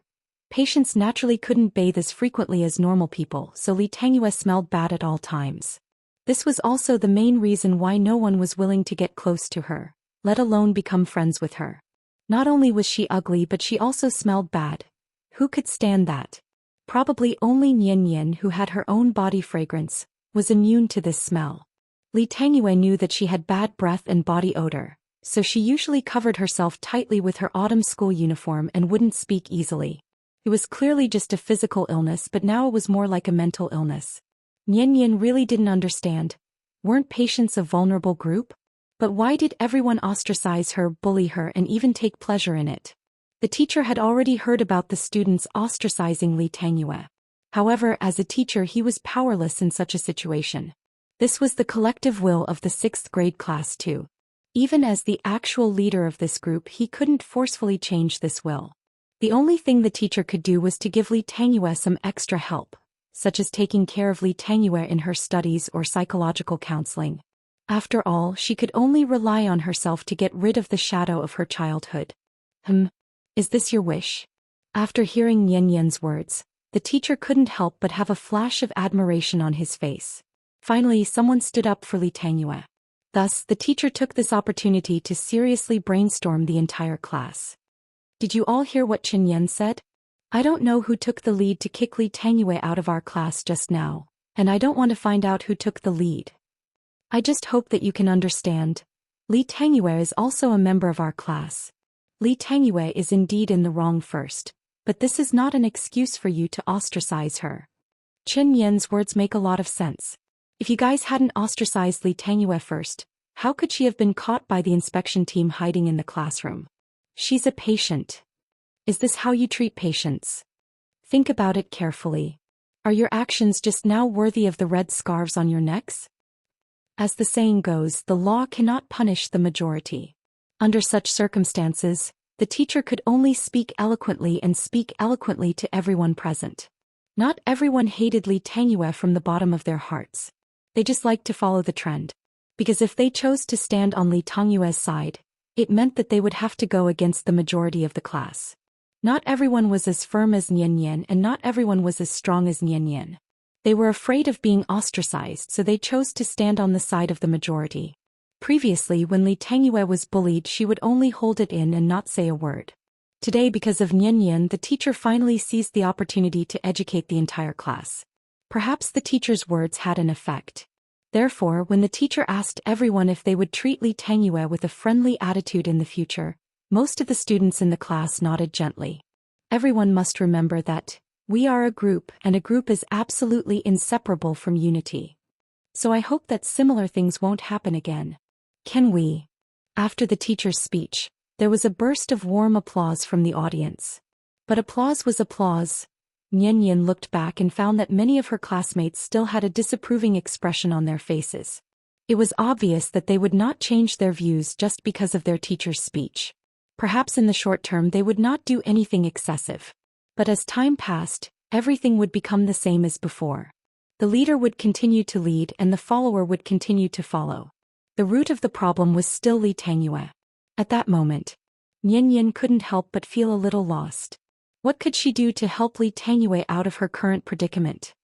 Patients naturally couldn't bathe as frequently as normal people, so Li Tangyue smelled bad at all times. This was also the main reason why no one was willing to get close to her, let alone become friends with her. Not only was she ugly, but she also smelled bad. Who could stand that? Probably only Nian, who had her own body fragrance, was immune to this smell. Li Tangyue knew that she had bad breath and body odor, so she usually covered herself tightly with her autumn school uniform and wouldn't speak easily. It was clearly just a physical illness, but now it was more like a mental illness. Nian really didn't understand. Weren't patients a vulnerable group? But why did everyone ostracize her, bully her, and even take pleasure in it? The teacher had already heard about the students ostracizing Li Tangyue. However, as a teacher he was powerless in such a situation. This was the collective will of the 6th grade class too. Even as the actual leader of this group he couldn't forcefully change this will. The only thing the teacher could do was to give Li Tangyue some extra help, such as taking care of Li Tangyue in her studies or psychological counseling. After all, she could only rely on herself to get rid of the shadow of her childhood. Is this your wish? After hearing Nian's words, the teacher couldn't help but have a flash of admiration on his face. Finally, someone stood up for Li Tangyue. Thus, the teacher took this opportunity to seriously brainstorm the entire class. Did you all hear what Chen Yan said? I don't know who took the lead to kick Li Tangyue out of our class just now, and I don't want to find out who took the lead. I just hope that you can understand. Li Tangyue is also a member of our class. Li Tangyue is indeed in the wrong first, but this is not an excuse for you to ostracize her. Chen Yan's words make a lot of sense. If you guys hadn't ostracized Li Tangyue first, how could she have been caught by the inspection team hiding in the classroom? She's a patient. Is this how you treat patients? Think about it carefully. Are your actions just now worthy of the red scarves on your necks? As the saying goes, the law cannot punish the majority. Under such circumstances, the teacher could only speak eloquently and speak eloquently to everyone present. Not everyone hated Li Tangyue from the bottom of their hearts. They just liked to follow the trend. Because if they chose to stand on Li Tangyue's side, it meant that they would have to go against the majority of the class. Not everyone was as firm as Nian and not everyone was as strong as Nian. They were afraid of being ostracized, so they chose to stand on the side of the majority. Previously, when Li Tangyue was bullied, she would only hold it in and not say a word. Today, because of Nian, the teacher finally seized the opportunity to educate the entire class. Perhaps the teacher's words had an effect. Therefore, when the teacher asked everyone if they would treat Li Tangyue with a friendly attitude in the future, most of the students in the class nodded gently. Everyone must remember that we are a group, and a group is absolutely inseparable from unity. So I hope that similar things won't happen again. Can we? After the teacher's speech, there was a burst of warm applause from the audience. But applause was applause. Nian looked back and found that many of her classmates still had a disapproving expression on their faces. It was obvious that they would not change their views just because of their teacher's speech. Perhaps in the short term they would not do anything excessive. But as time passed, everything would become the same as before. The leader would continue to lead and the follower would continue to follow. The root of the problem was still Li Tangyue. At that moment, Nian couldn't help but feel a little lost. What could she do to help Li Tangyue out of her current predicament?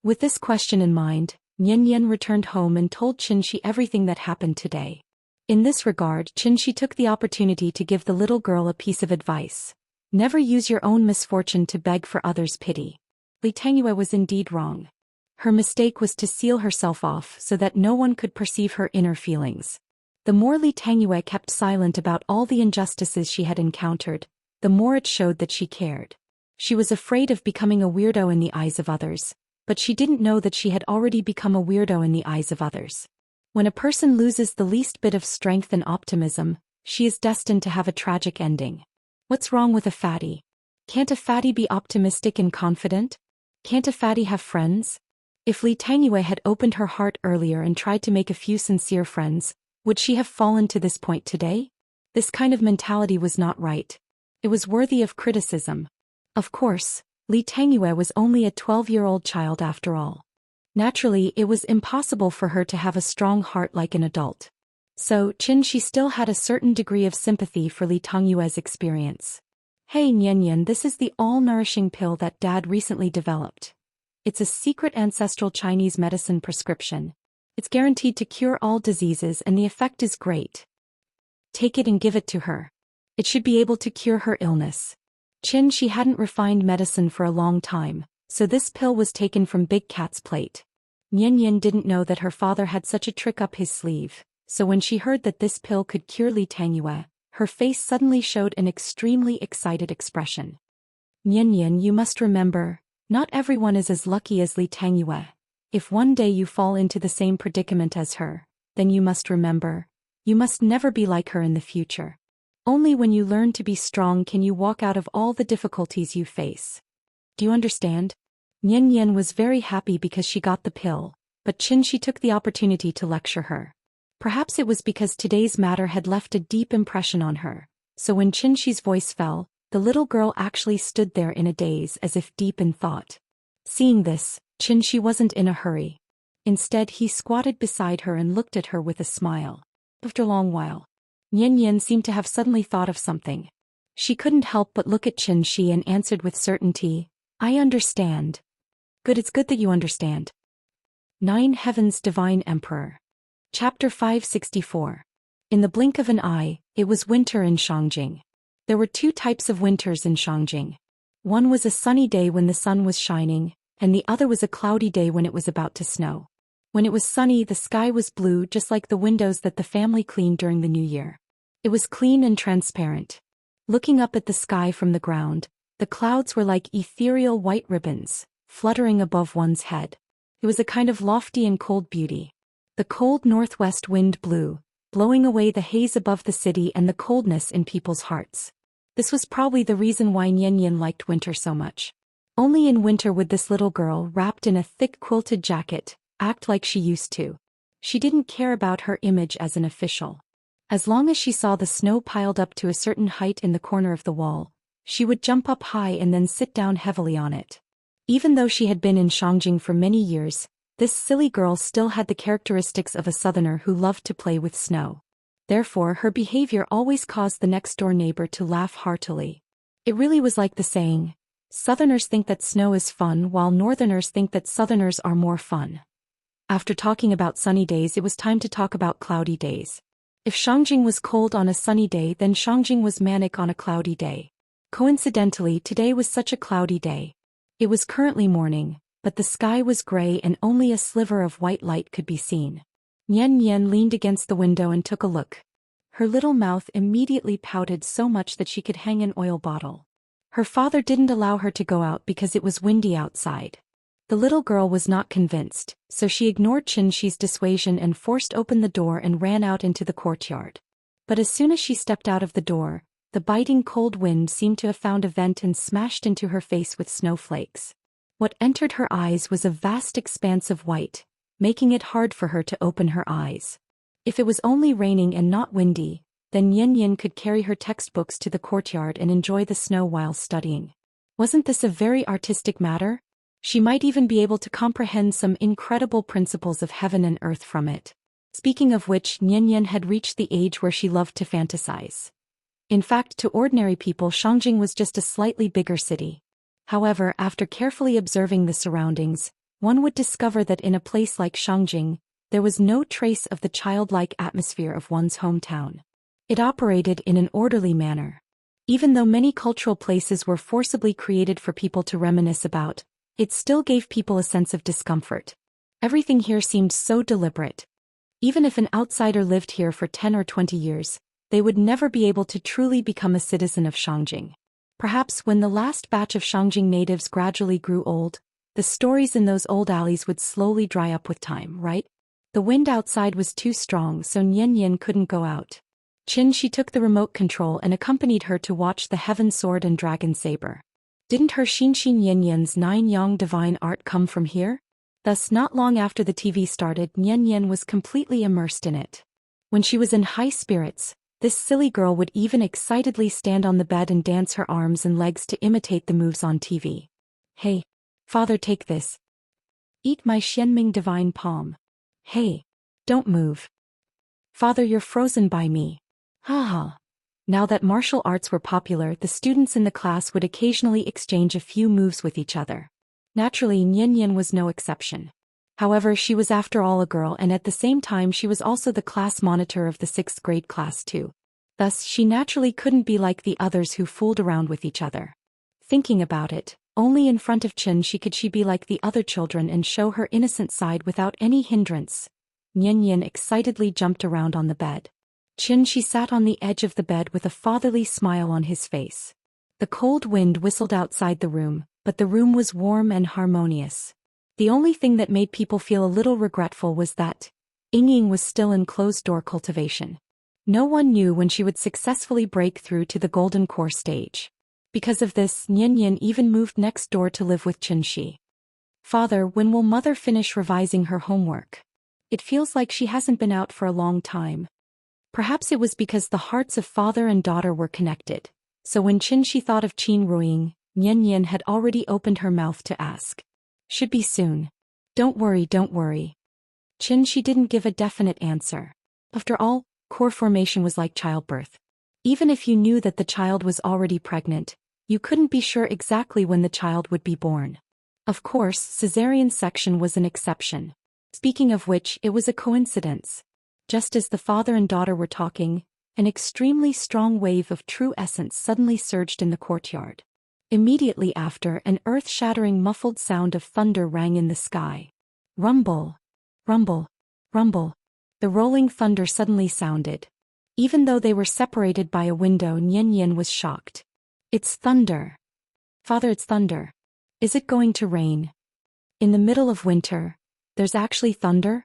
With this question in mind, Nian returned home and told Xianxia everything that happened today. In this regard, Xianxia took the opportunity to give the little girl a piece of advice. Never use your own misfortune to beg for others' pity. Li Tangyue was indeed wrong. Her mistake was to seal herself off so that no one could perceive her inner feelings. The more Li Tangyue kept silent about all the injustices she had encountered, the more it showed that she cared. She was afraid of becoming a weirdo in the eyes of others, but she didn't know that she had already become a weirdo in the eyes of others. When a person loses the least bit of strength and optimism, she is destined to have a tragic ending. What's wrong with a fatty? Can't a fatty be optimistic and confident? Can't a fatty have friends? If Li Tangyue had opened her heart earlier and tried to make a few sincere friends, would she have fallen to this point today? This kind of mentality was not right. It was worthy of criticism. Of course, Li Tangyue was only a 12-year-old child after all. Naturally, it was impossible for her to have a strong heart like an adult. So, Xianxia still had a certain degree of sympathy for Li Tangyue's experience. Hey Nian, this is the all-nourishing pill that Dad recently developed. It's a secret ancestral Chinese medicine prescription. It's guaranteed to cure all diseases and the effect is great. Take it and give it to her. It should be able to cure her illness. Xianxia hadn't refined medicine for a long time, so this pill was taken from Big Cat's plate. Nian didn't know that her father had such a trick up his sleeve, so when she heard that this pill could cure Li Tangyue, her face suddenly showed an extremely excited expression. Nian, you must remember, not everyone is as lucky as Li Tangyue. If one day you fall into the same predicament as her, then you must remember, you must never be like her in the future. Only when you learn to be strong can you walk out of all the difficulties you face. Do you understand? Nian was very happy because she got the pill, but Xianxia took the opportunity to lecture her. Perhaps it was because today's matter had left a deep impression on her, so when Xianxia's voice fell, the little girl actually stood there in a daze as if deep in thought. Seeing this, Xianxia wasn't in a hurry. Instead, he squatted beside her and looked at her with a smile. After a long while, Nian seemed to have suddenly thought of something. She couldn't help but look at Xianxia and answered with certainty, I understand. Good, it's good that you understand. 9 Heavens Divine Emperor. Chapter 564. In the blink of an eye, it was winter in Shangjing. There were 2 types of winters in Shangjing. One was a sunny day when the sun was shining, and the other was a cloudy day when it was about to snow. When it was sunny, the sky was blue just like the windows that the family cleaned during the New Year. It was clean and transparent. Looking up at the sky from the ground, the clouds were like ethereal white ribbons, fluttering above one's head. It was a kind of lofty and cold beauty. The cold northwest wind blew, blowing away the haze above the city and the coldness in people's hearts. This was probably the reason why Nian liked winter so much. Only in winter would this little girl, wrapped in a thick quilted jacket, act like she used to. She didn't care about her image as an official. As long as she saw the snow piled up to a certain height in the corner of the wall, she would jump up high and then sit down heavily on it. Even though she had been in Xianxia for many years, this silly girl still had the characteristics of a southerner who loved to play with snow. Therefore, her behavior always caused the next-door neighbor to laugh heartily. It really was like the saying, Southerners think that snow is fun while Northerners think that Southerners are more fun. After talking about sunny days, it was time to talk about cloudy days. If Xianxia was cold on a sunny day, then Xianxia was manic on a cloudy day. Coincidentally, today was such a cloudy day. It was currently morning, but the sky was gray and only a sliver of white light could be seen. Nian leaned against the window and took a look. Her little mouth immediately pouted so much that she could hang an oil bottle. Her father didn't allow her to go out because it was windy outside. The little girl was not convinced, so she ignored Xianxia's dissuasion and forced open the door and ran out into the courtyard. But as soon as she stepped out of the door, the biting cold wind seemed to have found a vent and smashed into her face with snowflakes. What entered her eyes was a vast expanse of white, making it hard for her to open her eyes. If it was only raining and not windy, then Nian could carry her textbooks to the courtyard and enjoy the snow while studying. Wasn't this a very artistic matter? She might even be able to comprehend some incredible principles of heaven and earth from it. Speaking of which, Nian had reached the age where she loved to fantasize. In fact, to ordinary people, Xianxia was just a slightly bigger city. However, after carefully observing the surroundings, one would discover that in a place like Xianxia, there was no trace of the childlike atmosphere of one's hometown. It operated in an orderly manner. Even though many cultural places were forcibly created for people to reminisce about, it still gave people a sense of discomfort. Everything here seemed so deliberate. Even if an outsider lived here for 10 or 20 years, they would never be able to truly become a citizen of Xianxia. Perhaps when the last batch of Xianxia natives gradually grew old, the stories in those old alleys would slowly dry up with time, right? The wind outside was too strong, so Nian couldn't go out. She took the remote control and accompanied her to watch the Heaven Sword and Dragon Saber. Didn't her Xinxi Nian's 9-yang divine art come from here? Thus, not long after the TV started, Nian was completely immersed in it. When she was in high spirits, this silly girl would even excitedly stand on the bed and dance her arms and legs to imitate the moves on TV. Hey, father, take this. Eat my Xianming divine palm. Hey, don't move. Father, you're frozen by me. Haha. Now that martial arts were popular, the students in the class would occasionally exchange a few moves with each other. Naturally, Nian was no exception. However, she was after all a girl, and at the same time she was also the class monitor of the 6th grade class too. Thus, she naturally couldn't be like the others who fooled around with each other. Thinking about it, only in front of she could be like the other children and show her innocent side without any hindrance. Nian excitedly jumped around on the bed. She sat on the edge of the bed with a fatherly smile on his face. The cold wind whistled outside the room, but the room was warm and harmonious. The only thing that made people feel a little regretful was that Ying was still in closed-door cultivation. No one knew when she would successfully break through to the golden core stage. Because of this, Nian even moved next door to live with Xianxia. Father, when will mother finish revising her homework? It feels like she hasn't been out for a long time. Perhaps it was because the hearts of father and daughter were connected, so when Xianxia thought of Qin Ruiying, Nian had already opened her mouth to ask. Should be soon. Don't worry, don't worry. Xianxia didn't give a definite answer. After all, core formation was like childbirth. Even if you knew that the child was already pregnant, you couldn't be sure exactly when the child would be born. Of course, cesarean section was an exception. Speaking of which, it was a coincidence. Just as the father and daughter were talking, an extremely strong wave of true essence suddenly surged in the courtyard. Immediately after, an earth-shattering muffled sound of thunder rang in the sky. Rumble, rumble, rumble. The rolling thunder suddenly sounded. Even though they were separated by a window, Nian was shocked. It's thunder. Father, it's thunder. Is it going to rain? In the middle of winter, there's actually thunder?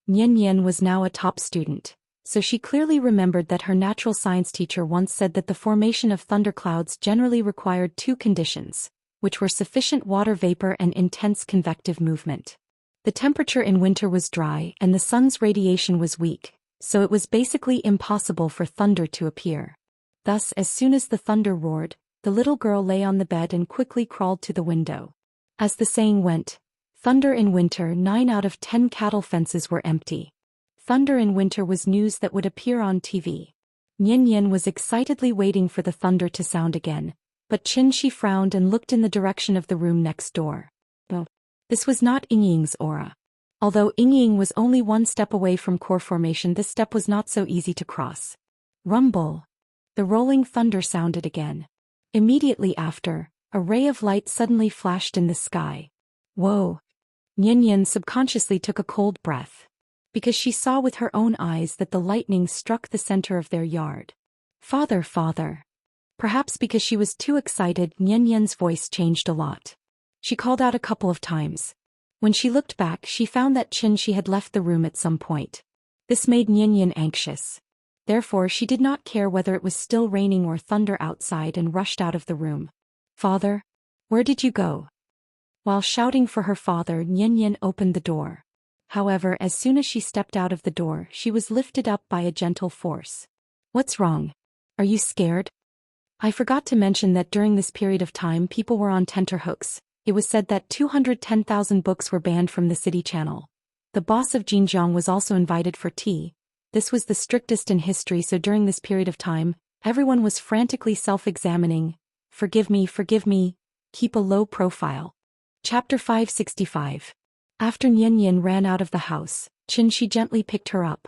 Nian was now a top student, so she clearly remembered that her natural science teacher once said that the formation of thunderclouds generally required two conditions, which were sufficient water vapor and intense convective movement. The temperature in winter was dry and the sun's radiation was weak, so it was basically impossible for thunder to appear. Thus, as soon as the thunder roared, the little girl lay on the bed and quickly crawled to the window. As the saying went, thunder in winter, 9 out of 10 cattle fences were empty. Thunder in winter was news that would appear on TV. Nian was excitedly waiting for the thunder to sound again, but Xianxia frowned and looked in the direction of the room next door. Oh, this was not Yingying's aura. Although Yingying was only one step away from core formation, this step was not so easy to cross. Rumble. The rolling thunder sounded again. Immediately after, a ray of light suddenly flashed in the sky. Whoa! Nian subconsciously took a cold breath, because she saw with her own eyes that the lightning struck the center of their yard. Father, father. Perhaps because she was too excited, Nian's voice changed a lot. She called out a couple of times. When she looked back, she found that Xianxia had left the room at some point. This made Nian anxious. Therefore, she did not care whether it was still raining or thunder outside and rushed out of the room. Father, where did you go? While shouting for her father, Nian opened the door. However, as soon as she stepped out of the door, she was lifted up by a gentle force. What's wrong? Are you scared? I forgot to mention that during this period of time people were on tenterhooks. It was said that 210,000 books were banned from the city channel. The boss of Jinjiang was also invited for tea. This was the strictest in history, so during this period of time, everyone was frantically self-examining. Forgive me, keep a low profile. Chapter 565. After Nian ran out of the house, Xianxia gently picked her up.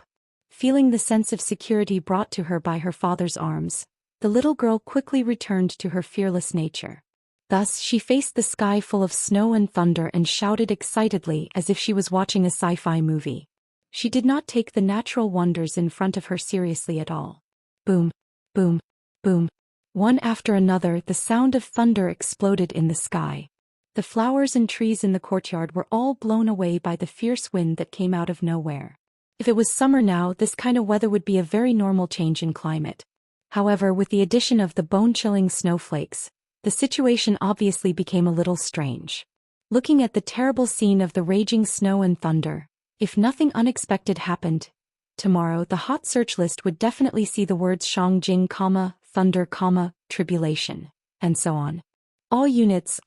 Feeling the sense of security brought to her by her father's arms, the little girl quickly returned to her fearless nature. Thus, she faced the sky full of snow and thunder and shouted excitedly as if she was watching a sci-fi movie. She did not take the natural wonders in front of her seriously at all. Boom, boom, boom. One after another, the sound of thunder exploded in the sky. The flowers and trees in the courtyard were all blown away by the fierce wind that came out of nowhere. If it was summer now, this kind of weather would be a very normal change in climate. However, with the addition of the bone-chilling snowflakes, the situation obviously became a little strange. Looking at the terrible scene of the raging snow and thunder, if nothing unexpected happened, tomorrow the hot search list would definitely see the words Shangjing, thunder, tribulation, and so on. All units,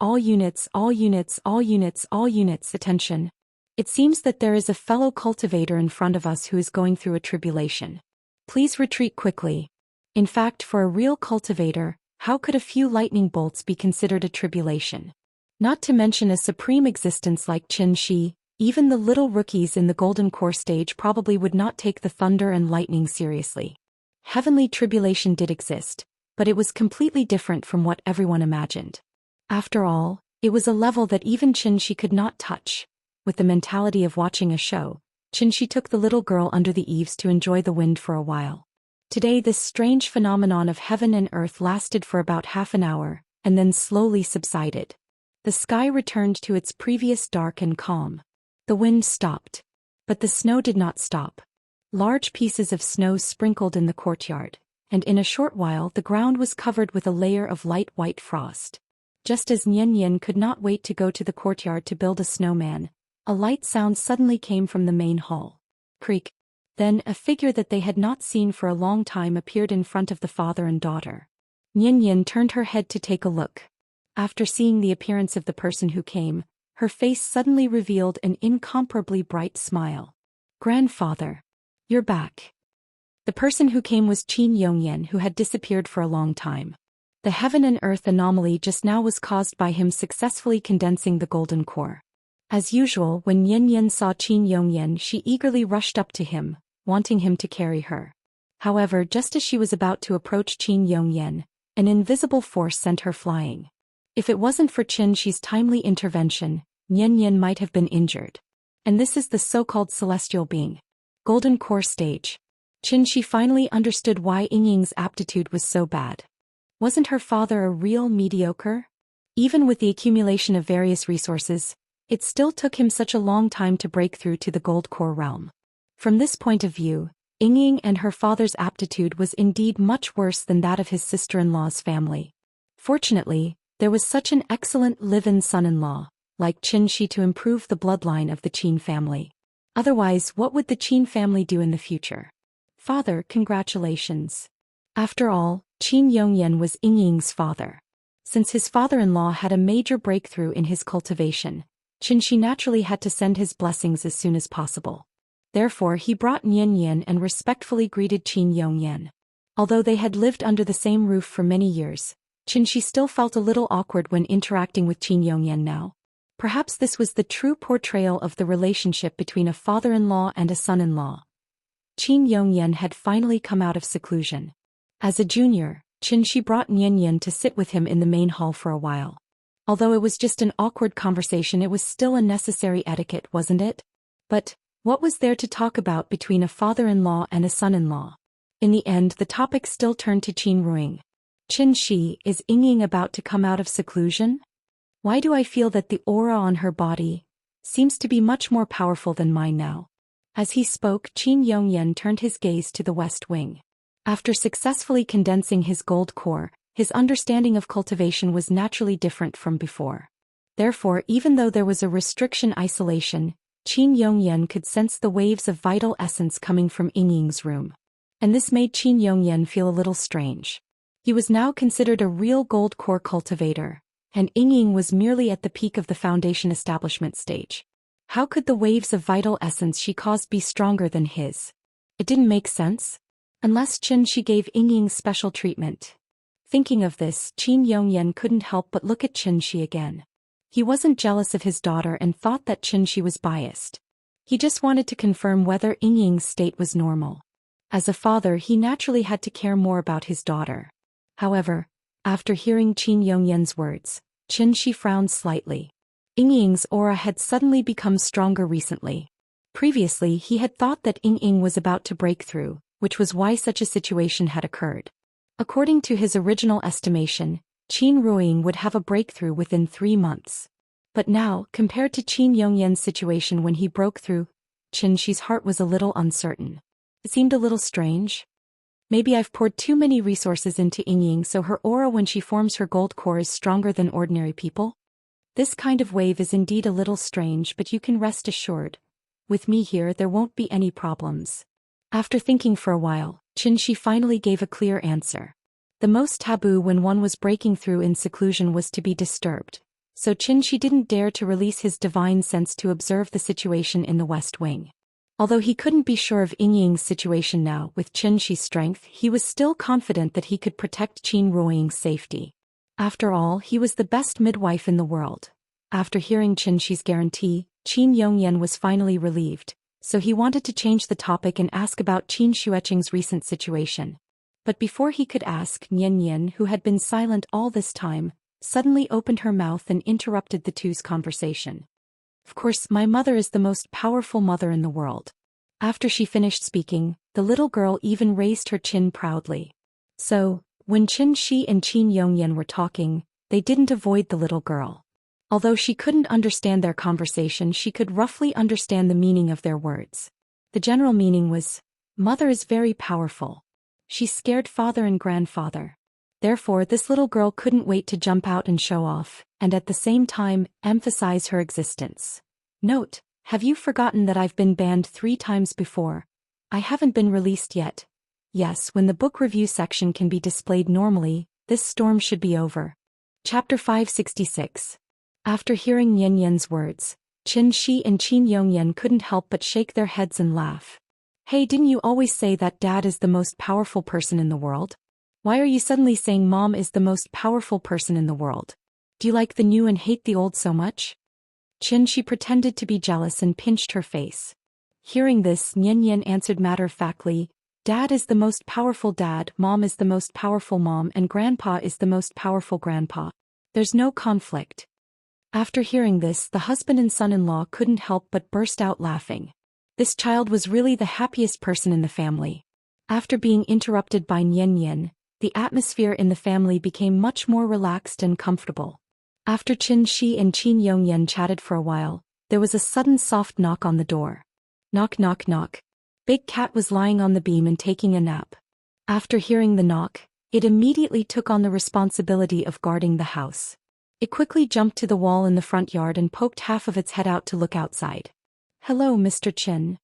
attention. It seems that there is a fellow cultivator in front of us who is going through a tribulation. Please retreat quickly. In fact, for a real cultivator, how could a few lightning bolts be considered a tribulation? Not to mention a supreme existence like Xianxia, even the little rookies in the golden core stage probably would not take the thunder and lightning seriously. Heavenly tribulation did exist, but it was completely different from what everyone imagined. After all, it was a level that even Xianxia could not touch. With the mentality of watching a show, Xianxia took the little girl under the eaves to enjoy the wind for a while. Today this strange phenomenon of heaven and earth lasted for about half an hour, and then slowly subsided. The sky returned to its previous dark and calm. The wind stopped. But the snow did not stop. Large pieces of snow sprinkled in the courtyard, and in a short while the ground was covered with a layer of light white frost. Just as Nian could not wait to go to the courtyard to build a snowman, a light sound suddenly came from the main hall. Creak. Then a figure that they had not seen for a long time appeared in front of the father and daughter. Nian turned her head to take a look. After seeing the appearance of the person who came, her face suddenly revealed an incomparably bright smile. Grandfather. You're back. The person who came was Qin Yongyan, who had disappeared for a long time. The heaven and earth anomaly just now was caused by him successfully condensing the golden core. As usual, when Nian saw Qin Yongyan, she eagerly rushed up to him, wanting him to carry her. However, just as she was about to approach Qin Yongyan, an invisible force sent her flying. If it wasn't for Xianxia's timely intervention, Nian might have been injured. And this is the so-called celestial being. Golden core stage. Xianxia finally understood why Yingying's aptitude was so bad. Wasn't her father a real mediocre? Even with the accumulation of various resources, it still took him such a long time to break through to the gold core realm. From this point of view, Ying and her father's aptitude was indeed much worse than that of his sister-in-law's family. Fortunately, there was such an excellent live-in son-in-law, like Xianxia, to improve the bloodline of the Qin family. Otherwise, what would the Qin family do in the future? Father, congratulations. After all, Qin Yongyan was Ying's father. Since his father-in-law had a major breakthrough in his cultivation, Xianxia naturally had to send his blessings as soon as possible. Therefore he brought Nian and respectfully greeted Qin Yongyan. Although they had lived under the same roof for many years, Xianxia still felt a little awkward when interacting with Qin Yongyan now. Perhaps this was the true portrayal of the relationship between a father-in-law and a son-in-law. Qin Yongyan had finally come out of seclusion. As a junior, Xianxia brought Nian to sit with him in the main hall for a while. Although it was just an awkward conversation, it was still a necessary etiquette, wasn't it? But what was there to talk about between a father-in-law and a son-in-law? In the end, the topic still turned to Qin Ruing. Xianxia, is Ying about to come out of seclusion? Why do I feel that the aura on her body seems to be much more powerful than mine now? As he spoke, Qin Yongyan turned his gaze to the west wing. After successfully condensing his gold core, his understanding of cultivation was naturally different from before. Therefore, even though there was a restriction isolation, Qin Yongyan could sense the waves of vital essence coming from Ying's room. And this made Qin Yongyan feel a little strange. He was now considered a real gold core cultivator, and Ying was merely at the peak of the foundation establishment stage. How could the waves of vital essence she caused be stronger than his? It didn't make sense. Unless Xianxia gave Ying special treatment. Thinking of this, Qin Yongyan couldn't help but look at Xianxia again. He wasn't jealous of his daughter and thought that Xianxia was biased. He just wanted to confirm whether Ying's state was normal. As a father, he naturally had to care more about his daughter. However, after hearing Qin Yongyan's words, Xianxia frowned slightly. Ying's aura had suddenly become stronger recently. Previously, he had thought that Ying was about to break through, which was why such a situation had occurred. According to his original estimation, Qin Ruing would have a breakthrough within 3 months. But now, compared to Qin Yongyan's situation when he broke through, Xianxia's heart was a little uncertain. It seemed a little strange. Maybe I've poured too many resources into Ying, so her aura when she forms her gold core is stronger than ordinary people? This kind of wave is indeed a little strange, but you can rest assured. With me here, there won't be any problems. After thinking for a while, Xianxia finally gave a clear answer. The most taboo when one was breaking through in seclusion was to be disturbed, so Xianxia didn't dare to release his divine sense to observe the situation in the west wing. Although he couldn't be sure of Ying's situation now, with Xianxia's strength, he was still confident that he could protect Qin Ruing's safety. After all, he was the best midwife in the world. After hearing Xianxia's guarantee, Qin Yongyan was finally relieved, so he wanted to change the topic and ask about Qin Xueqing's recent situation. But before he could ask, Nian, who had been silent all this time, suddenly opened her mouth and interrupted the two's conversation. Of course, my mother is the most powerful mother in the world. After she finished speaking, the little girl even raised her chin proudly. So, when Xianxia and Qin Yongyan were talking, they didn't avoid the little girl. Although she couldn't understand their conversation, she could roughly understand the meaning of their words. The general meaning was, Mother is very powerful. She scared father and grandfather. Therefore, this little girl couldn't wait to jump out and show off, and at the same time, emphasize her existence. Note, have you forgotten that I've been banned 3 times before? I haven't been released yet. Yes, when the book review section can be displayed normally, this storm should be over. Chapter 566. After hearing Nian's words, Xianxia and Qin Yongyan couldn't help but shake their heads and laugh. Hey, didn't you always say that Dad is the most powerful person in the world? Why are you suddenly saying Mom is the most powerful person in the world? Do you like the new and hate the old so much? Xianxia pretended to be jealous and pinched her face. Hearing this, Nian answered matter-of-factly, Dad is the most powerful dad, Mom is the most powerful mom, and Grandpa is the most powerful grandpa. There's no conflict. After hearing this, the husband and son-in-law couldn't help but burst out laughing. This child was really the happiest person in the family. After being interrupted by Nian, the atmosphere in the family became much more relaxed and comfortable. After Xianxia and Qin Yongyan chatted for a while, there was a sudden soft knock on the door. Knock knock knock. Big Cat was lying on the beam and taking a nap. After hearing the knock, it immediately took on the responsibility of guarding the house. It quickly jumped to the wall in the front yard and poked half of its head out to look outside. "Hello, Mr. Qin.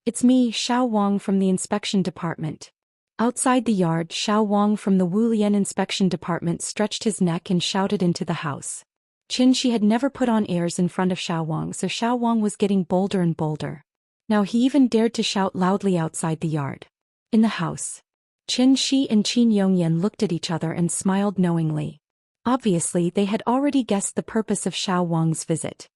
It's me, Xiao Wang from the inspection department." Outside the yard, Xiao Wang from the Wulian inspection department stretched his neck and shouted into the house. Xianxia had never put on airs in front of Xiao Wang, so Xiao Wang was getting bolder and bolder. Now he even dared to shout loudly outside the yard. In the house, Xianxia and Qin Yongyan looked at each other and smiled knowingly. Obviously, they had already guessed the purpose of Xiao Wang's visit.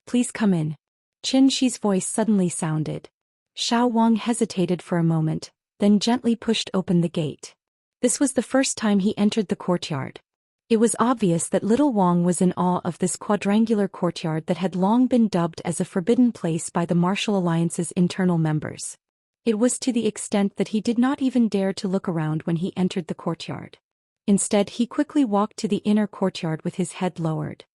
"Please come in." Xianxia's voice suddenly sounded. Xiao Wang hesitated for a moment, then gently pushed open the gate. This was the first time he entered the courtyard. It was obvious that little Wang was in awe of this quadrangular courtyard that had long been dubbed as a forbidden place by the Martial Alliance's internal members. It was to the extent that he did not even dare to look around when he entered the courtyard. Instead, he quickly walked to the inner courtyard with his head lowered.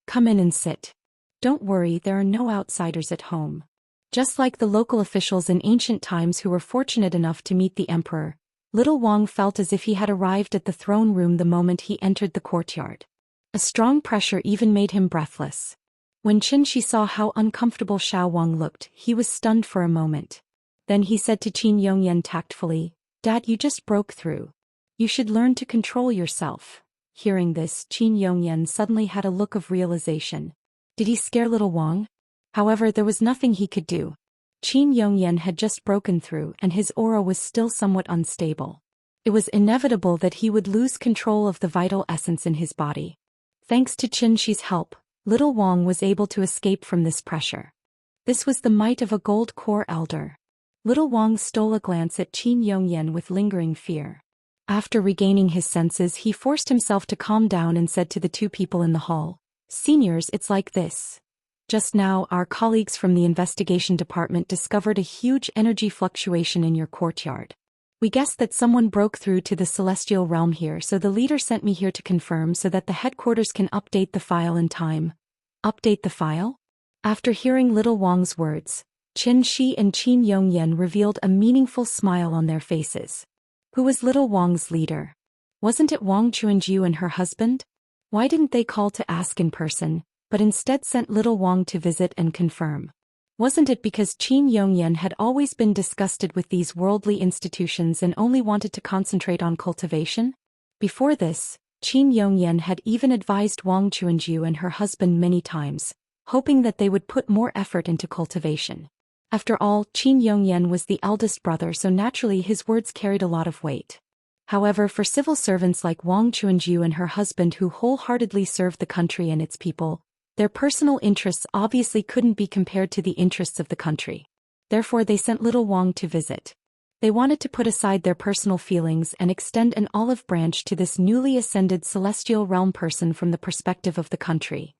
"Come in and sit. Don't worry, there are no outsiders at home." Just like the local officials in ancient times who were fortunate enough to meet the emperor, little Wang felt as if he had arrived at the throne room the moment he entered the courtyard. A strong pressure even made him breathless. When Xianxia saw how uncomfortable Xiao Wang looked, he was stunned for a moment. Then he said to Qin Yongyan tactfully, "Dad, you just broke through. You should learn to control yourself." Hearing this, Qin Yongyan suddenly had a look of realization. Did he scare little Wang? However, there was nothing he could do. Qin Yongyan had just broken through and his aura was still somewhat unstable. It was inevitable that he would lose control of the vital essence in his body. Thanks to Xianxia's help, little Wang was able to escape from this pressure. This was the might of a gold core elder. Little Wang stole a glance at Qin Yongyan with lingering fear. After regaining his senses, he forced himself to calm down and said to the two people in the hall, "Seniors, it's like this. Just now, our colleagues from the investigation department discovered a huge energy fluctuation in your courtyard. We guessed that someone broke through to the celestial realm here, so the leader sent me here to confirm so that the headquarters can update the file in time." "Update the file?" After hearing little Wang's words, Xianxia and Qin Yongyan revealed a meaningful smile on their faces. Who was little Wang's leader? Wasn't it Wang Chuanju and her husband? Why didn't they call to ask in person, but instead sent little Wang to visit and confirm? Wasn't it because Qin Yongyan had always been disgusted with these worldly institutions and only wanted to concentrate on cultivation? Before this, Qin Yongyan had even advised Wang Chuanju and her husband many times, hoping that they would put more effort into cultivation. After all, Qin Yongyan was the eldest brother, so naturally his words carried a lot of weight. However, for civil servants like Wang Chuanju and her husband who wholeheartedly served the country and its people, their personal interests obviously couldn't be compared to the interests of the country. Therefore they sent little Wang to visit. They wanted to put aside their personal feelings and extend an olive branch to this newly ascended celestial realm person from the perspective of the country.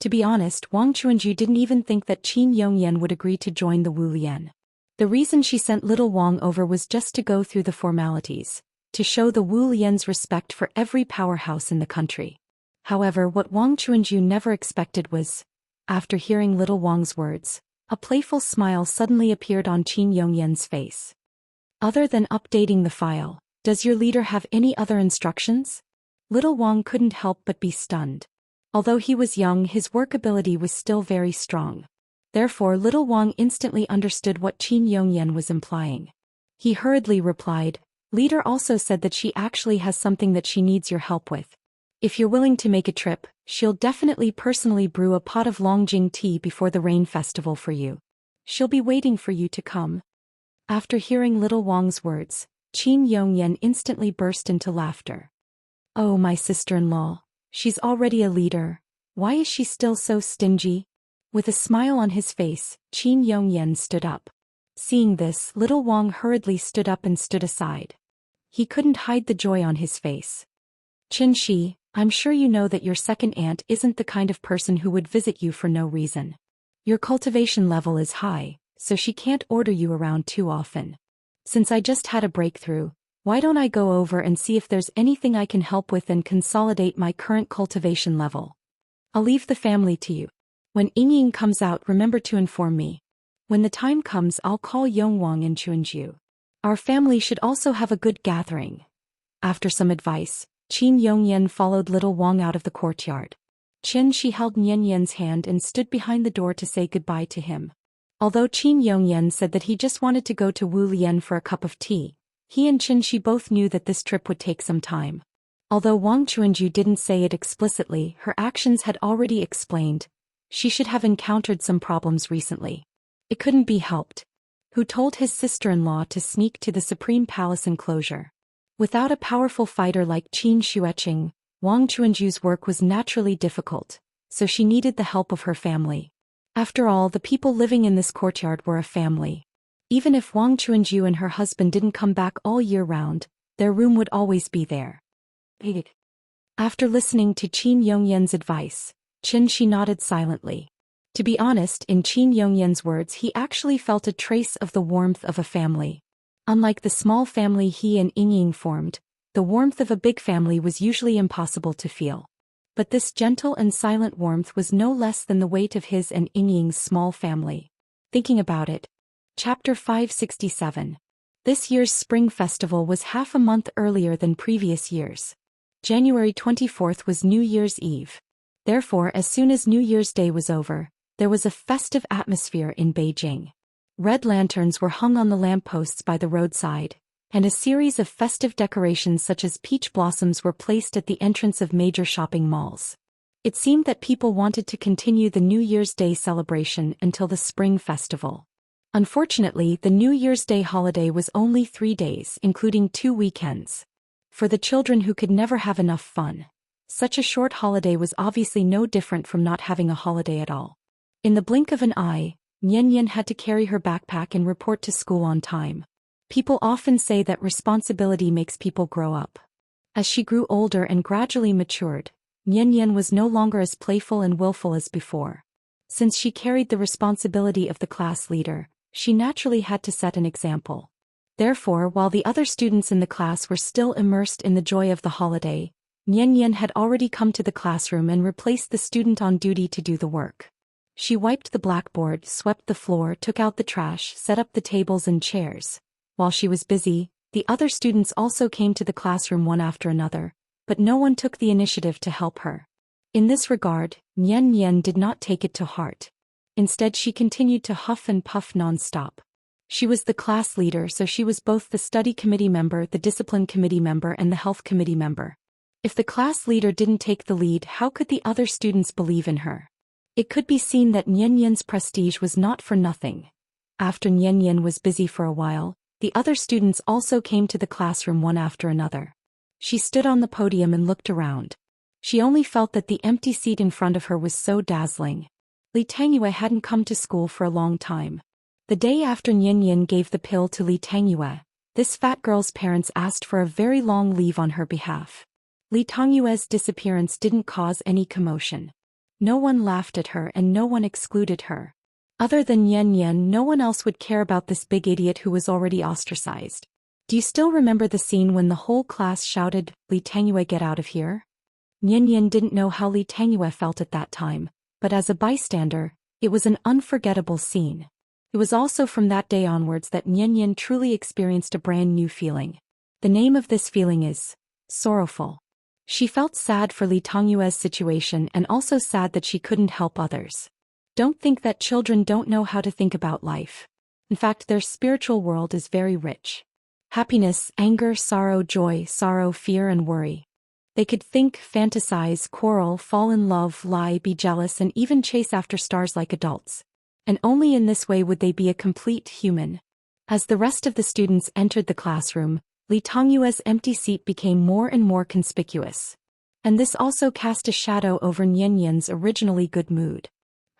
To be honest, Wang Chuanju didn't even think that Qin Yongyan would agree to join the Wulian. The reason she sent little Wang over was just to go through the formalities, to show the Wulian's respect for every powerhouse in the country. However, what Wang Chuanju never expected was, after hearing little Wang's words, a playful smile suddenly appeared on Qin Yongyan's face. "Other than updating the file, does your leader have any other instructions?" Little Wang couldn't help but be stunned. Although he was young, his work ability was still very strong. Therefore, little Wang instantly understood what Qin Yongyan was implying. He hurriedly replied, "Leader also said that she actually has something that she needs your help with. If you're willing to make a trip, she'll definitely personally brew a pot of Longjing tea before the rain festival for you. She'll be waiting for you to come." After hearing little Wang's words, Qin Yongyan instantly burst into laughter. "Oh, my sister-in-law. She's already a leader. Why is she still so stingy?" With a smile on his face, Qin Yongyan stood up. Seeing this, little Wang hurriedly stood up and stood aside. He couldn't hide the joy on his face. "Xianxia, I'm sure you know that your second aunt isn't the kind of person who would visit you for no reason. Your cultivation level is high, so she can't order you around too often. Since I just had a breakthrough, why don't I go over and see if there's anything I can help with and consolidate my current cultivation level? I'll leave the family to you. When Yingying comes out, remember to inform me." When the time comes, I'll call Yongwang and Chunju. Our family should also have a good gathering. After some advice, Qin Yongyan followed little Wang out of the courtyard. She held Nianyan's hand and stood behind the door to say goodbye to him. Although Qin Yongyan said that he just wanted to go to Wu Lian for a cup of tea, he and Qin both knew that this trip would take some time. Although Wang Chunju didn't say it explicitly, her actions had already explained. She should have encountered some problems recently. It couldn't be helped. Who told his sister-in-law to sneak to the Supreme Palace enclosure? Without a powerful fighter like Qin Xueqing, Wang Chunju's work was naturally difficult, so she needed the help of her family. After all, the people living in this courtyard were a family. Even if Wang Chunju and her husband didn't come back all year round, their room would always be there. After listening to Qin Yongyan's advice, Qin nodded silently. To be honest, in Qin Yongyan's words, he actually felt a trace of the warmth of a family. Unlike the small family he and Yingying formed, the warmth of a big family was usually impossible to feel. But this gentle and silent warmth was no less than the weight of his and Yingying's small family. Thinking about it. Chapter 567. This year's Spring Festival was half a month earlier than previous years. January 24th was New Year's Eve. Therefore, as soon as New Year's Day was over, there was a festive atmosphere in Beijing. Red lanterns were hung on the lampposts by the roadside, and a series of festive decorations such as peach blossoms were placed at the entrance of major shopping malls. It seemed that people wanted to continue the New Year's Day celebration until the Spring Festival. Unfortunately, the New Year's Day holiday was only 3 days, including 2 weekends. For the children who could never have enough fun, such a short holiday was obviously no different from not having a holiday at all. In the blink of an eye, Nianyan had to carry her backpack and report to school on time. People often say that responsibility makes people grow up. As she grew older and gradually matured, Nianyan was no longer as playful and willful as before. Since she carried the responsibility of the class leader, she naturally had to set an example. Therefore, while the other students in the class were still immersed in the joy of the holiday, Nianyan had already come to the classroom and replaced the student on duty to do the work. She wiped the blackboard, swept the floor, took out the trash, set up the tables and chairs. While she was busy, the other students also came to the classroom one after another, but no one took the initiative to help her. In this regard, Nianyan did not take it to heart. Instead, she continued to huff and puff non-stop. She was the class leader, so she was both the study committee member, the discipline committee member, and the health committee member. If the class leader didn't take the lead, how could the other students believe in her? It could be seen that Nianyan's prestige was not for nothing. After Nianyan was busy for a while, the other students also came to the classroom one after another. She stood on the podium and looked around. She only felt that the empty seat in front of her was so dazzling. Li Tangyue hadn't come to school for a long time. The day after Nianyan gave the pill to Li Tangyue, this fat girl's parents asked for a very long leave on her behalf. Li Tangyue's disappearance didn't cause any commotion. No one laughed at her and no one excluded her. Other than Nianyan, no one else would care about this big idiot who was already ostracized. Do you still remember the scene when the whole class shouted, "Li Tangyue, get out of here"? Nianyan didn't know how Li Tangyue felt at that time, but as a bystander, it was an unforgettable scene. It was also from that day onwards that Nianyan truly experienced a brand new feeling. The name of this feeling is sorrowful. She felt sad for Li Tangyue's situation and also sad that she couldn't help others. Don't think that children don't know how to think about life. In fact, their spiritual world is very rich. Happiness, anger, sorrow, joy, sorrow, fear, and worry. They could think, fantasize, quarrel, fall in love, lie, be jealous, and even chase after stars like adults. And only in this way would they be a complete human. As the rest of the students entered the classroom, Li Tangyue's empty seat became more and more conspicuous. And this also cast a shadow over Nianyan's originally good mood.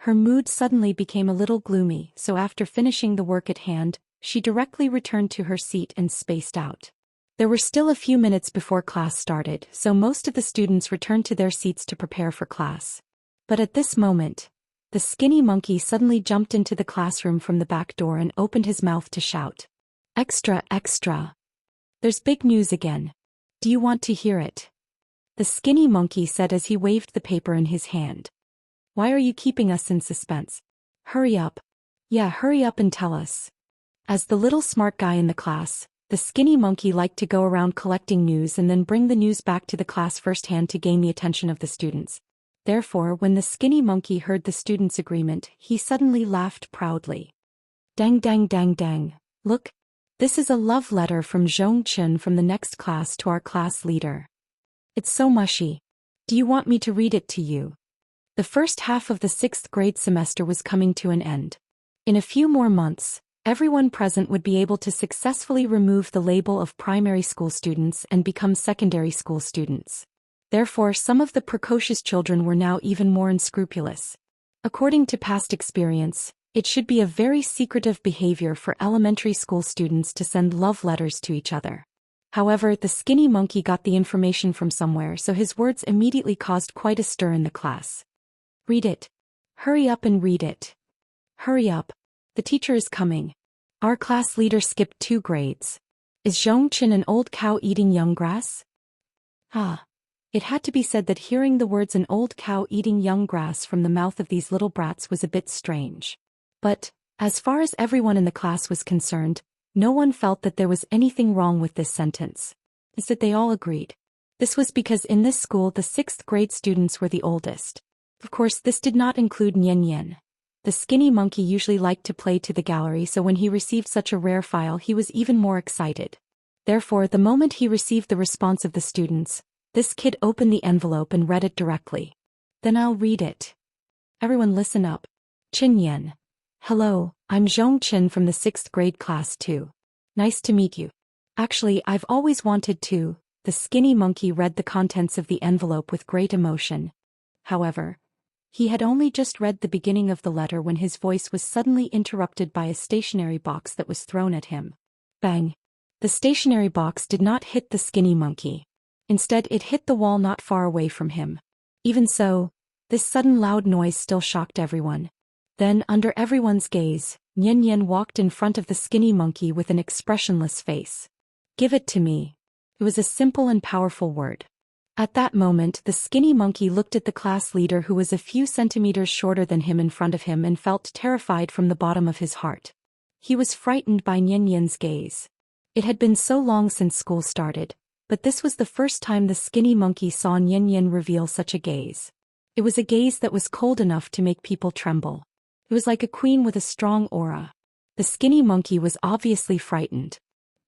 Her mood suddenly became a little gloomy, so after finishing the work at hand, she directly returned to her seat and spaced out. There were still a few minutes before class started, so most of the students returned to their seats to prepare for class. But at this moment, the skinny monkey suddenly jumped into the classroom from the back door and opened his mouth to shout. "Extra, extra! There's big news again. Do you want to hear it?" The skinny monkey said as he waved the paper in his hand. "Why are you keeping us in suspense? Hurry up. Yeah, hurry up and tell us. As the little smart guy in the class, the skinny monkey liked to go around collecting news and then bring the news back to the class firsthand to gain the attention of the students. Therefore, when the skinny monkey heard the students' agreement, he suddenly laughed proudly. Dang dang dang dang. Look, this is a love letter from Zhou Xian from the next class to our class leader. It's so mushy. Do you want me to read it to you? The first half of the 6th grade semester was coming to an end. In a few more months, everyone present would be able to successfully remove the label of primary school students and become secondary school students. Therefore, some of the precocious children were now even more unscrupulous. According to past experience, it should be a very secretive behavior for elementary school students to send love letters to each other. However, the skinny monkey got the information from somewhere, so his words immediately caused quite a stir in the class. Read it. Hurry up and read it. Hurry up. The teacher is coming. Our class leader skipped 2 grades. Is Zhou Xian an old cow eating young grass? Ah. It had to be said that hearing the words an old cow eating young grass from the mouth of these little brats was a bit strange. But, as far as everyone in the class was concerned, no one felt that there was anything wrong with this sentence. Instead, they all agreed. This was because in this school the 6th grade students were the oldest. Of course, this did not include Xianxia. The skinny monkey usually liked to play to the gallery, so when he received such a rare file he was even more excited. Therefore, the moment he received the response of the students, this kid opened the envelope and read it directly. Then I'll read it. Everyone listen up. Qinyan. Hello, I'm Zhou Xian from the 6th grade class 2. Nice to meet you. Actually, I've always wanted to. The skinny monkey read the contents of the envelope with great emotion. However, he had only just read the beginning of the letter when his voice was suddenly interrupted by a stationery box that was thrown at him. Bang! The stationery box did not hit the skinny monkey. Instead, it hit the wall not far away from him. Even so, this sudden loud noise still shocked everyone. Then, under everyone's gaze, Xianxia walked in front of the skinny monkey with an expressionless face. Give it to me. It was a simple and powerful word. At that moment, the skinny monkey looked at the class leader who was a few centimeters shorter than him in front of him and felt terrified from the bottom of his heart. He was frightened by Xianxia's gaze. It had been so long since school started, but this was the first time the skinny monkey saw Xianxia reveal such a gaze. It was a gaze that was cold enough to make people tremble. It was like a queen with a strong aura. The skinny monkey was obviously frightened.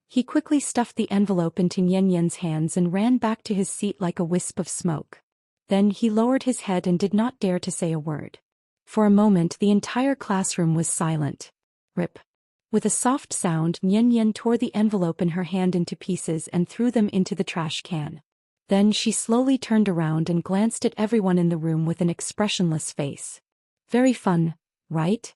He quickly stuffed the envelope into Xianxia's hands and ran back to his seat like a wisp of smoke. Then he lowered his head and did not dare to say a word. For a moment the entire classroom was silent. Rip. With a soft sound, Xianxia tore the envelope in her hand into pieces and threw them into the trash can. Then she slowly turned around and glanced at everyone in the room with an expressionless face. Very fun, right?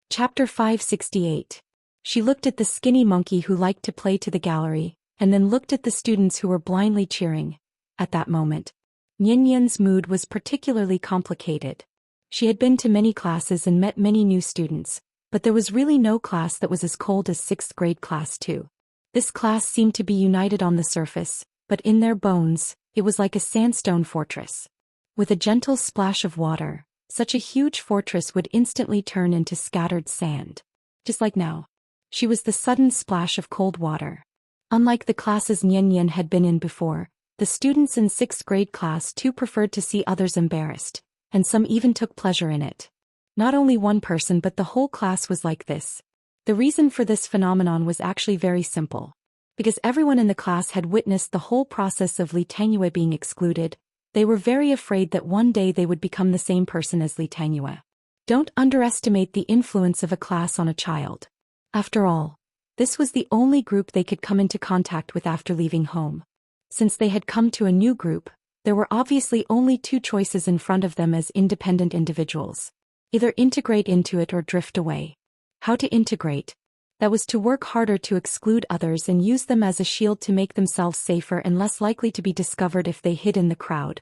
Chapter 568. She looked at the skinny monkey who liked to play to the gallery, and then looked at the students who were blindly cheering. At that moment, Xianxia's mood was particularly complicated. She had been to many classes and met many new students, but there was really no class that was as cold as 6th grade class 2. This class seemed to be united on the surface, but in their bones, it was like a sandstone fortress. With a gentle splash of water, such a huge fortress would instantly turn into scattered sand. Just like now. She was the sudden splash of cold water. Unlike the classes Xianxia had been in before, the students in 6th grade class 2 preferred to see others embarrassed, and some even took pleasure in it. Not only one person but the whole class was like this. The reason for this phenomenon was actually very simple. Because everyone in the class had witnessed the whole process of Li Tangyue being excluded, they were very afraid that one day they would become the same person as Li Tangyue. Don't underestimate the influence of a class on a child. After all, this was the only group they could come into contact with after leaving home. Since they had come to a new group, there were obviously only 2 choices in front of them as independent individuals. Either integrate into it or drift away. How to integrate? That was to work harder to exclude others and use them as a shield to make themselves safer and less likely to be discovered if they hid in the crowd.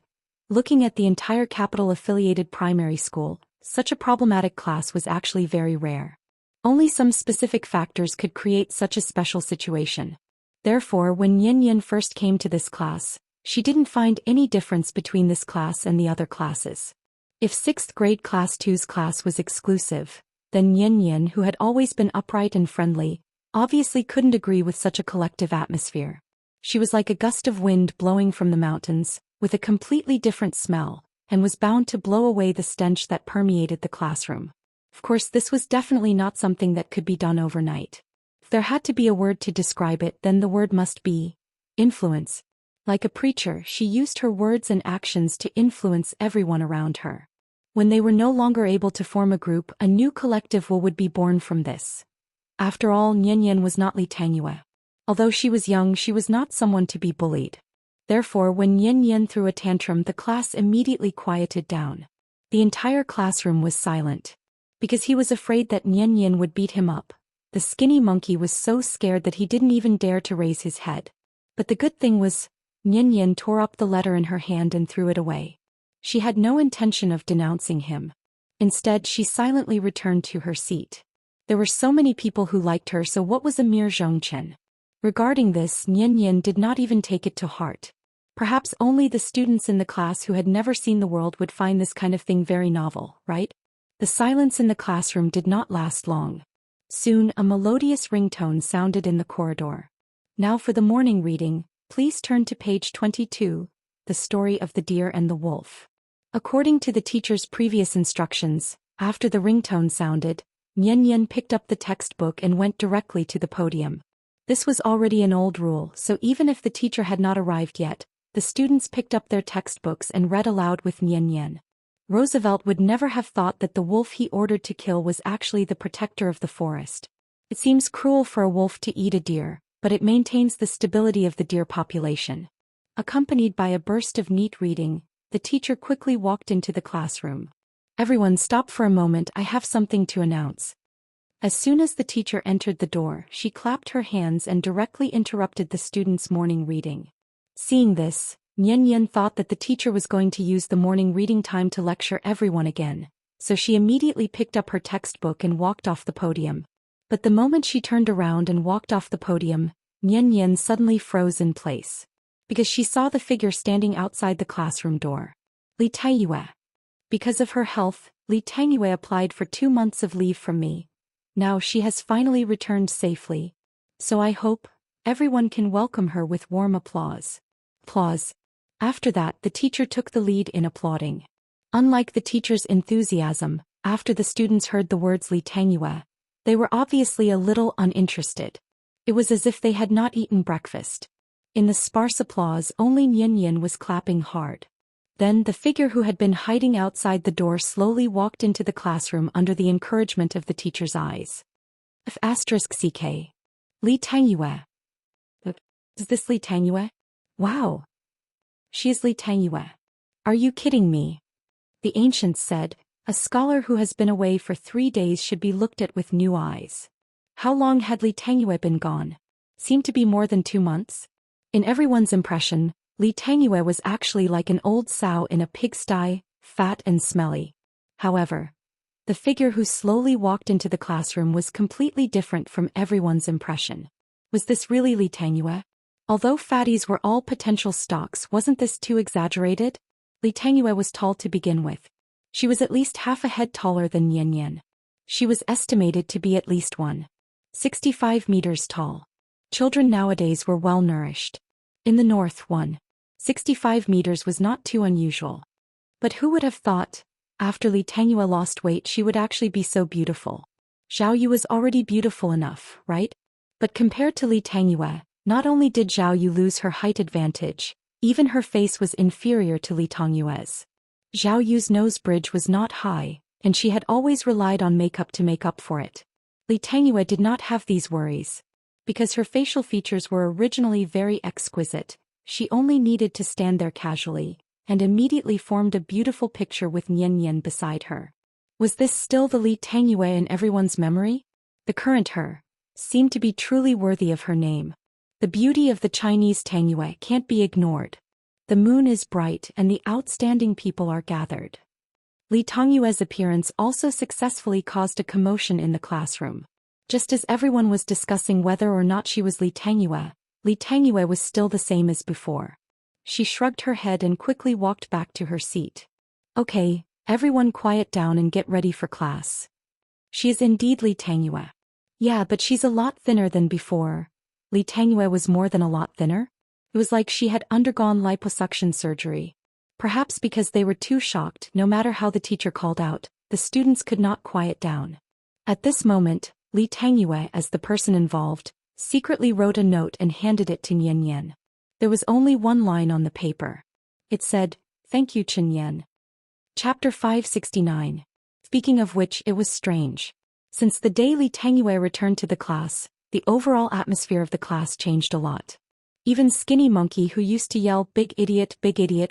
Looking at the entire capital-affiliated primary school, such a problematic class was actually very rare. Only some specific factors could create such a special situation. Therefore, when Xianxia first came to this class, she didn't find any difference between this class and the other classes. If 6th grade class 2's class was exclusive, Then Yin, who had always been upright and friendly, obviously couldn't agree with such a collective atmosphere. She was like a gust of wind blowing from the mountains, with a completely different smell, and was bound to blow away the stench that permeated the classroom. Of course, this was definitely not something that could be done overnight. If there had to be a word to describe it, then the word must be influence. Like a preacher, she used her words and actions to influence everyone around her. When they were no longer able to form a group, a new collective will would be born from this. After all, Yin was not Li Tangyue. Although she was young, she was not someone to be bullied. Therefore, when Yin threw a tantrum, the class immediately quieted down. The entire classroom was silent. Because he was afraid that Yin would beat him up. The skinny monkey was so scared that he didn't even dare to raise his head. But the good thing was, Yin tore up the letter in her hand and threw it away. She had no intention of denouncing him. Instead, she silently returned to her seat. There were so many people who liked her, so what was a mere Zhou Xian? Regarding this, Yin did not even take it to heart. Perhaps only the students in the class who had never seen the world would find this kind of thing very novel, right? The silence in the classroom did not last long. Soon, a melodious ringtone sounded in the corridor. Now for the morning reading, please turn to page 22, The Story of the Deer and the Wolf. According to the teacher's previous instructions, after the ringtone sounded, Yin picked up the textbook and went directly to the podium. This was already an old rule, so even if the teacher had not arrived yet, the students picked up their textbooks and read aloud with Yin. Roosevelt would never have thought that the wolf he ordered to kill was actually the protector of the forest. It seems cruel for a wolf to eat a deer, but it maintains the stability of the deer population. Accompanied by a burst of neat reading, the teacher quickly walked into the classroom. Everyone stop for a moment, I have something to announce. As soon as the teacher entered the door, she clapped her hands and directly interrupted the students' morning reading. Seeing this, Yin thought that the teacher was going to use the morning reading time to lecture everyone again, so she immediately picked up her textbook and walked off the podium. But the moment she turned around and walked off the podium, Yin suddenly froze in place. Because she saw the figure standing outside the classroom door. Li Tangyue. Because of her health, Li Tangyue applied for 2 months of leave from me. Now she has finally returned safely. So I hope everyone can welcome her with warm applause. Applause. After that, the teacher took the lead in applauding. Unlike the teacher's enthusiasm, after the students heard the words Li Tangyue, they were obviously a little uninterested. It was as if they had not eaten breakfast. In the sparse applause, only Yin was clapping hard. Then the figure who had been hiding outside the door slowly walked into the classroom under the encouragement of the teacher's eyes. F***CK. Li Tangyue. Is this Li Tangyue? Wow. She is Li Tangyue. Are you kidding me? The ancients said, a scholar who has been away for 3 days should be looked at with new eyes. How long had Li Tangyue been gone? Seemed to be more than 2 months. In everyone's impression, Li Tangyue was actually like an old sow in a pigsty, fat and smelly. However, the figure who slowly walked into the classroom was completely different from everyone's impression. Was this really Li Tangyue? Although fatties were all potential stocks, wasn't this too exaggerated? Li Tangyue was tall to begin with. She was at least half a head taller than Yin. She was estimated to be at least 1.65 meters tall. Children nowadays were well nourished. In the north, 1.65 meters was not too unusual. But who would have thought, after Li Tangyue lost weight, she would actually be so beautiful? Zhao Yu was already beautiful enough, right? But compared to Li Tangyue, not only did Zhao Yu lose her height advantage, even her face was inferior to Li Tangyue's. Zhao Yu's nose bridge was not high, and she had always relied on makeup to make up for it. Li Tangyue did not have these worries. Because her facial features were originally very exquisite, she only needed to stand there casually, and immediately formed a beautiful picture with Yin beside her. Was this still the Li Tangyue in everyone's memory? The current her seemed to be truly worthy of her name. The beauty of the Chinese Tangyue can't be ignored. The moon is bright and the outstanding people are gathered. Li Tangyue's appearance also successfully caused a commotion in the classroom. Just as everyone was discussing whether or not she was Li Tangyue was still the same as before. She shrugged her head and quickly walked back to her seat. Okay, everyone quiet down and get ready for class. She is indeed Li Tangyue. Yeah, but she's a lot thinner than before. Li Tangyue was more than a lot thinner? It was like she had undergone liposuction surgery. Perhaps because they were too shocked, no matter how the teacher called out, the students could not quiet down. At this moment, Li Tangyue, as the person involved, secretly wrote a note and handed it to Nian Yan. There was only one line on the paper. It said, "Thank you, Chen Yan." Chapter 569. Speaking of which, it was strange. Since the day Li Tangyue returned to the class, the overall atmosphere of the class changed a lot. Even Skinny Monkey, who used to yell big idiot"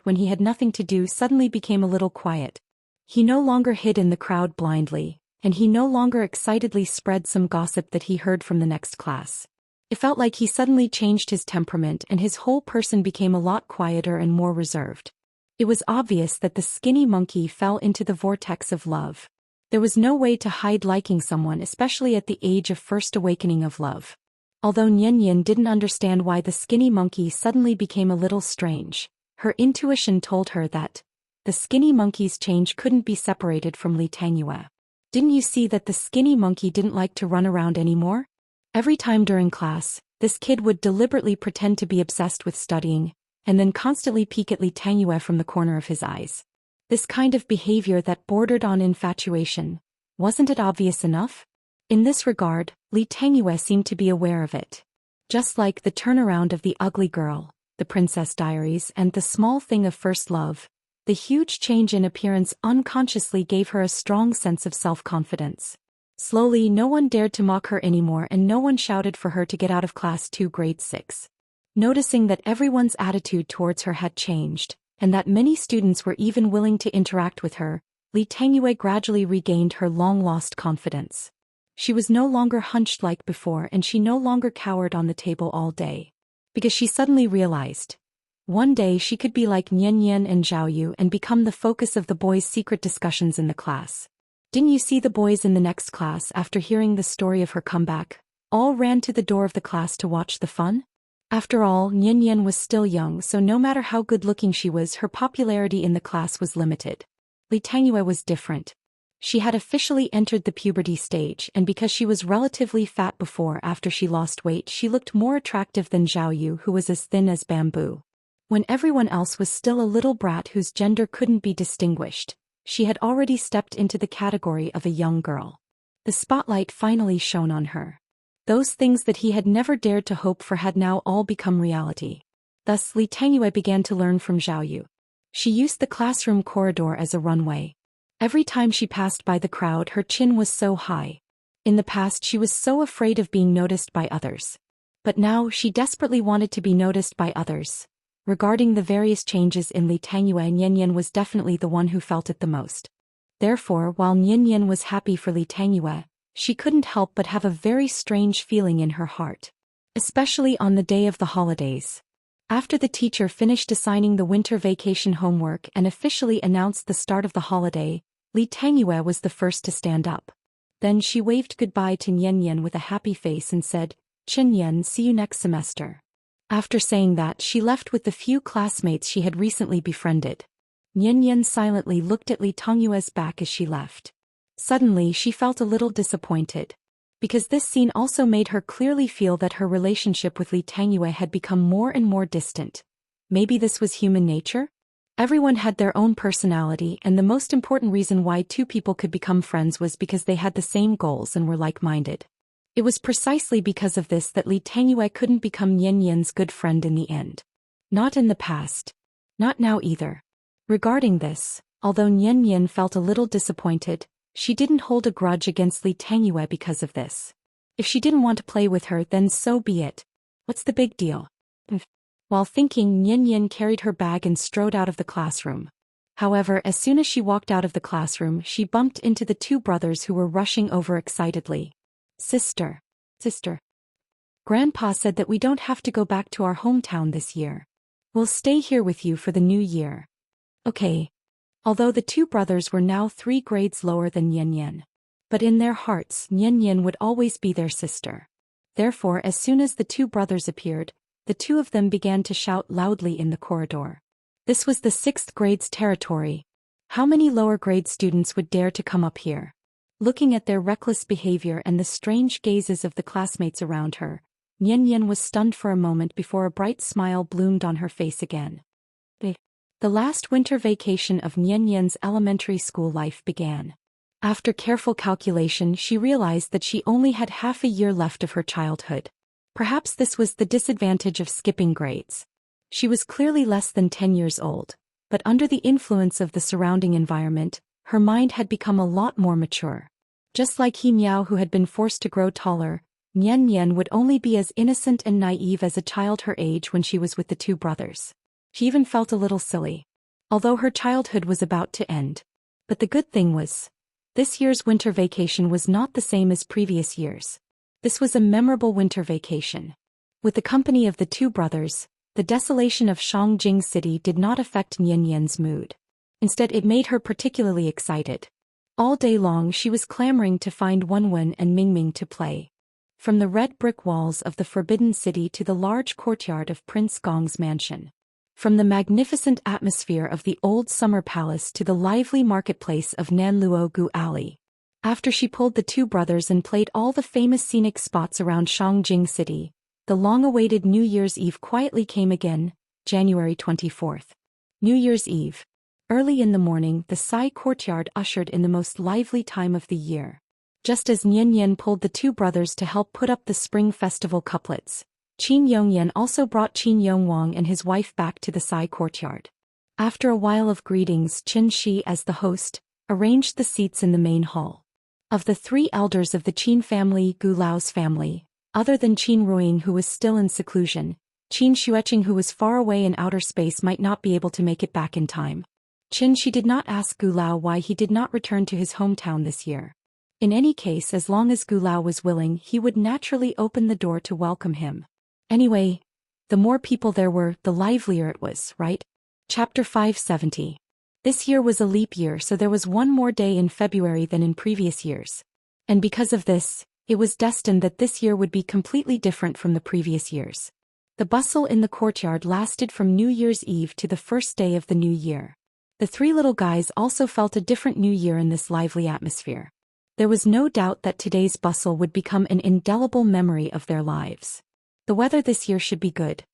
when he had nothing to do, suddenly became a little quiet. He no longer hid in the crowd blindly, and he no longer excitedly spread some gossip that he heard from the next class. It felt like he suddenly changed his temperament and his whole person became a lot quieter and more reserved. It was obvious that the Skinny Monkey fell into the vortex of love. There was no way to hide liking someone, especially at the age of first awakening of love. Although Nian Yan didn't understand why the Skinny Monkey suddenly became a little strange, her intuition told her that the Skinny Monkey's change couldn't be separated from Li Tangyue. Didn't you see that the Skinny Monkey didn't like to run around anymore? Every time during class, this kid would deliberately pretend to be obsessed with studying, and then constantly peek at Li Tangyue from the corner of his eyes. This kind of behavior that bordered on infatuation, wasn't it obvious enough? In this regard, Li Tangyue seemed to be aware of it. Just like the turnaround of the ugly girl, the Princess Diaries, and the small thing of first love, the huge change in appearance unconsciously gave her a strong sense of self-confidence. Slowly, no one dared to mock her anymore and no one shouted for her to get out of class 2 grade 6. Noticing that everyone's attitude towards her had changed, and that many students were even willing to interact with her, Li Tangyue gradually regained her long-lost confidence. She was no longer hunched like before and she no longer cowered on the table all day. Because she suddenly realized, one day she could be like Nian Yan and Zhao Yu and become the focus of the boys' secret discussions in the class. Didn't you see the boys in the next class, after hearing the story of her comeback, all ran to the door of the class to watch the fun? After all, Nian Yan was still young, so no matter how good-looking she was, her popularity in the class was limited. Li Tangyue was different. She had officially entered the puberty stage, and because she was relatively fat before, after she lost weight, she looked more attractive than Zhao Yu, who was as thin as bamboo. When everyone else was still a little brat whose gender couldn't be distinguished, she had already stepped into the category of a young girl. The spotlight finally shone on her. Those things that he had never dared to hope for had now all become reality. Thus, Li Tangyue began to learn from Zhao Yu. She used the classroom corridor as a runway. Every time she passed by the crowd, her chin was so high. In the past, she was so afraid of being noticed by others. But now, she desperately wanted to be noticed by others. Regarding the various changes in Li Tangyue, Nian Yan was definitely the one who felt it the most. Therefore, while Nian Yan was happy for Li Tangyue, she couldn't help but have a very strange feeling in her heart. Especially on the day of the holidays. After the teacher finished assigning the winter vacation homework and officially announced the start of the holiday, Li Tangyue was the first to stand up. Then she waved goodbye to Nian Yan with a happy face and said, "Chen Yan, see you next semester." After saying that, she left with the few classmates she had recently befriended. Nian Yan silently looked at Li Tangyue's back as she left. Suddenly, she felt a little disappointed. Because this scene also made her clearly feel that her relationship with Li Tangyue had become more and more distant. Maybe this was human nature? Everyone had their own personality, and the most important reason why two people could become friends was because they had the same goals and were like-minded. It was precisely because of this that Li Tangyue couldn't become Nian Yan's good friend in the end. Not in the past. Not now either. Regarding this, although Nian Yan felt a little disappointed, she didn't hold a grudge against Li Tangyue because of this. If she didn't want to play with her, then so be it. What's the big deal? While thinking, Nian Yan carried her bag and strode out of the classroom. However, as soon as she walked out of the classroom, she bumped into the two brothers who were rushing over excitedly. Sister. Grandpa said that we don't have to go back to our hometown this year. We'll stay here with you for the new year. Okay. Although the two brothers were now 3 grades lower than Nian Yan. But in their hearts, Nian Yan would always be their sister. Therefore, as soon as the two brothers appeared, the two of them began to shout loudly in the corridor. This was the 6th grade's territory. How many lower grade students would dare to come up here? Looking at their reckless behavior and the strange gazes of the classmates around her, Nian was stunned for a moment before a bright smile bloomed on her face again. The last winter vacation of Nian's elementary school life began. After careful calculation, she realized that she only had half a year left of her childhood. Perhaps this was the disadvantage of skipping grades. She was clearly less than 10 years old, but under the influence of the surrounding environment, her mind had become a lot more mature. Just like He Miao, who had been forced to grow taller, Nian would only be as innocent and naive as a child her age when she was with the two brothers. She even felt a little silly. Although her childhood was about to end. But the good thing was, this year's winter vacation was not the same as previous years. This was a memorable winter vacation. With the company of the two brothers, the desolation of Shangjing City did not affect Nian's mood. Instead, it made her particularly excited. All day long she was clamoring to find Wenwen and Mingming to play. From the red brick walls of the Forbidden City to the large courtyard of Prince Gong's mansion. From the magnificent atmosphere of the old summer palace to the lively marketplace of Nanluo Gu Alley. After she pulled the two brothers and played all the famous scenic spots around Shangjing City, the long-awaited New Year's Eve quietly came again, January 24th. New Year's Eve. Early in the morning, the Sai courtyard ushered in the most lively time of the year. Just as Nian pulled the two brothers to help put up the Spring Festival couplets, Qin Yongyan also brought Qin Yongwang and his wife back to the Sai courtyard. After a while of greetings, Qin Shi, as the host, arranged the seats in the main hall. Of the three elders of the Qin family, Gu Lao's family, other than Qin Ruiying, who was still in seclusion, Qin Xueqing, who was far away in outer space, might not be able to make it back in time. Qin Shi did not ask Gu Lao why he did not return to his hometown this year. In any case, as long as Gu Lao was willing, he would naturally open the door to welcome him. Anyway, the more people there were, the livelier it was, right? Chapter 570. This year was a leap year, so there was one more day in February than in previous years. And because of this, it was destined that this year would be completely different from the previous years. The bustle in the courtyard lasted from New Year's Eve to the first day of the new year. The three little guys also felt a different new year in this lively atmosphere. There was no doubt that today's bustle would become an indelible memory of their lives. The weather this year should be good.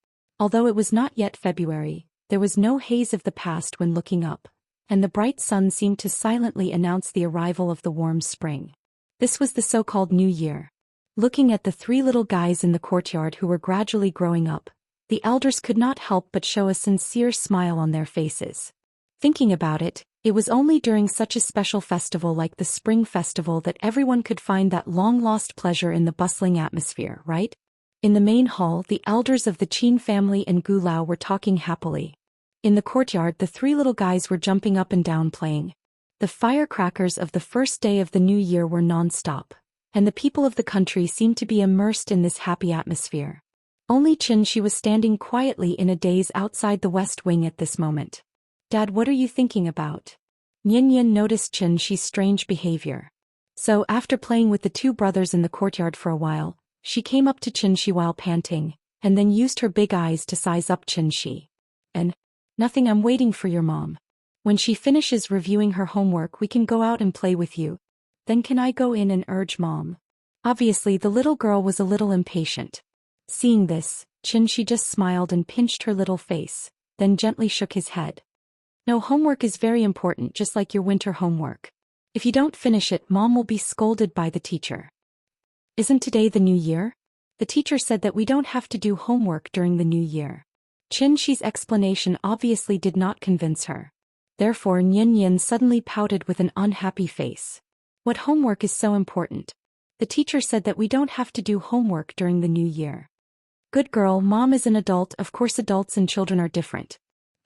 Although it was not yet February, there was no haze of the past when looking up, and the bright sun seemed to silently announce the arrival of the warm spring. This was the so-called New Year. Looking at the three little guys in the courtyard who were gradually growing up, the elders could not help but show a sincere smile on their faces. Thinking about it, it was only during such a special festival like the Spring Festival that everyone could find that long-lost pleasure in the bustling atmosphere, right? In the main hall, the elders of the Qin family and Gu Lao were talking happily. In the courtyard, the three little guys were jumping up and down playing. The firecrackers of the first day of the new year were non-stop, and the people of the country seemed to be immersed in this happy atmosphere. Only Qin Shi was standing quietly in a daze outside the west wing at this moment. "Dad, what are you thinking about?" Nian noticed Qin Shi's strange behavior. So, after playing with the two brothers in the courtyard for a while, she came up to Qin Shi while panting, and then used her big eyes to size up Qin Shi. "And nothing, I'm waiting for your mom. When she finishes reviewing her homework, we can go out and play with you. Then can I go in and urge Mom?" Obviously, the little girl was a little impatient. Seeing this, Qin Shi just smiled and pinched her little face, then gently shook his head. "No, homework is very important, just like your winter homework. If you don't finish it, Mom will be scolded by the teacher." "Isn't today the new year? The teacher said that we don't have to do homework during the new year." Qin Shi's explanation obviously did not convince her. Therefore, Nian suddenly pouted with an unhappy face. "What homework is so important? The teacher said that we don't have to do homework during the new year." "Good girl, Mom is an adult, of course adults and children are different.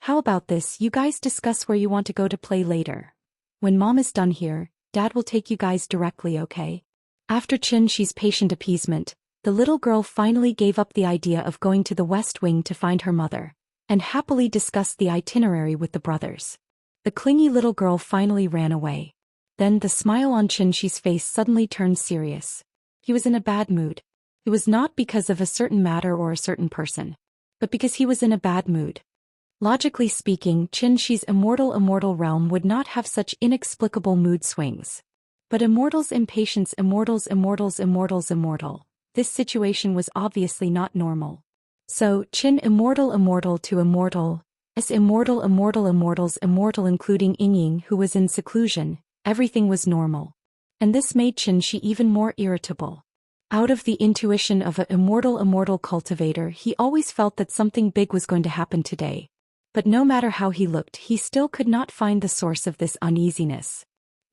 How about this, you guys discuss where you want to go to play later. When Mom is done here, Dad will take you guys directly, okay?" After Qin Shi's patient appeasement, the little girl finally gave up the idea of going to the West Wing to find her mother, and happily discussed the itinerary with the brothers. The clingy little girl finally ran away. Then the smile on Qin Shi's face suddenly turned serious. He was in a bad mood. It was not because of a certain matter or a certain person, but because he was in a bad mood. Logically speaking, Qin Shi's immortal realm would not have such inexplicable mood swings. But Immortal's impatience, Immortal. This situation was obviously not normal. So, Qin Immortal to Immortal, Immortal including Yingying who was in seclusion, everything was normal. And this made Qianxia even more irritable. Out of the intuition of a immortal cultivator, he always felt that something big was going to happen today. But no matter how he looked, he still could not find the source of this uneasiness.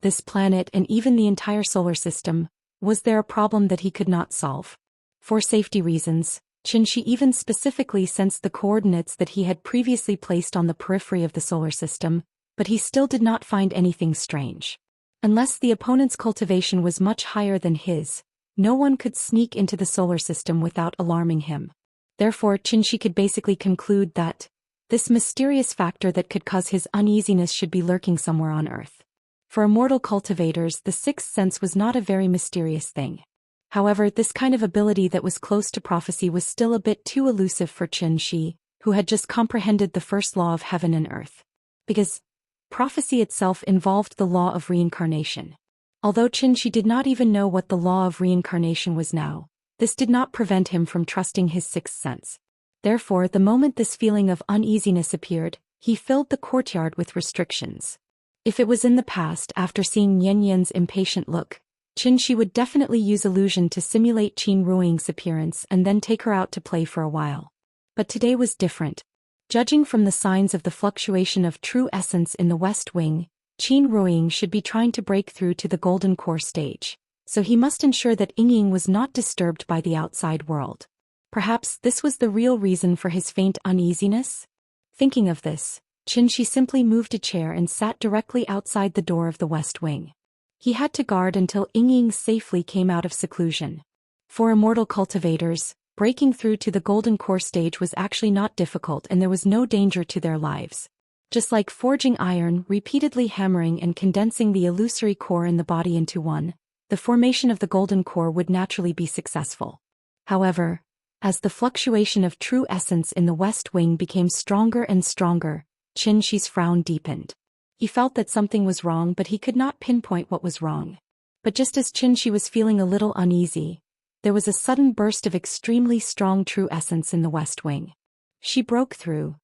This planet and even the entire solar system, was there a problem that he could not solve? For safety reasons, Qianxia even specifically sensed the coordinates that he had previously placed on the periphery of the solar system, but he still did not find anything strange. Unless the opponent's cultivation was much higher than his, no one could sneak into the solar system without alarming him. Therefore, Qianxia could basically conclude that this mysterious factor that could cause his uneasiness should be lurking somewhere on Earth. For immortal cultivators, the sixth sense was not a very mysterious thing. However, this kind of ability that was close to prophecy was still a bit too elusive for Qianxia, who had just comprehended the first law of heaven and earth. Because prophecy itself involved the law of reincarnation. Although Qianxia did not even know what the law of reincarnation was now, this did not prevent him from trusting his sixth sense. Therefore, the moment this feeling of uneasiness appeared, he filled the courtyard with restrictions. If it was in the past, after seeing Yanyan's impatient look, Qianxia would definitely use illusion to simulate Qin Ruiying's appearance and then take her out to play for a while. But today was different. Judging from the signs of the fluctuation of true essence in the West Wing, Qin Ruiying should be trying to break through to the Golden Core stage, so he must ensure that Yingying was not disturbed by the outside world. Perhaps this was the real reason for his faint uneasiness? Thinking of this, Qianxia simply moved a chair and sat directly outside the door of the West Wing. He had to guard until Yingying safely came out of seclusion. For immortal cultivators, breaking through to the Golden Core stage was actually not difficult and there was no danger to their lives. Just like forging iron, repeatedly hammering and condensing the illusory core in the body into one, the formation of the Golden Core would naturally be successful. However, as the fluctuation of true essence in the West Wing became stronger and stronger, Qianxia's frown deepened. He felt that something was wrong, but he could not pinpoint what was wrong. But just as Qianxia was feeling a little uneasy, there was a sudden burst of extremely strong true essence in the West Wing. She broke through.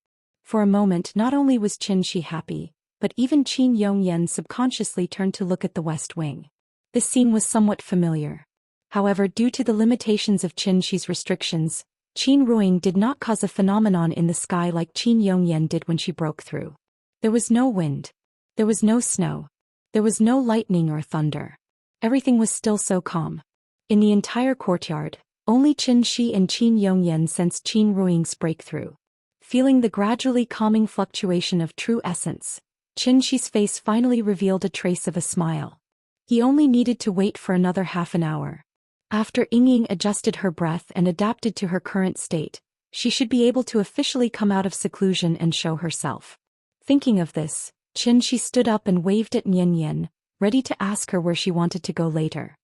For a moment, not only was Qianxia happy, but even Qin Yongyan subconsciously turned to look at the West Wing. This scene was somewhat familiar. However, due to the limitations of Qianxia's restrictions, Qin Ruiying did not cause a phenomenon in the sky like Qin Yongyan did when she broke through. There was no wind. There was no snow. There was no lightning or thunder. Everything was still so calm. In the entire courtyard, only Qianxia and Qin Yongyan sensed Qin Ruiying's breakthrough. Feeling the gradually calming fluctuation of true essence, Qianxia's face finally revealed a trace of a smile. He only needed to wait for another half an hour. After Yingying adjusted her breath and adapted to her current state, she should be able to officially come out of seclusion and show herself. Thinking of this, Qianxia stood up and waved at Yanyan, ready to ask her where she wanted to go later.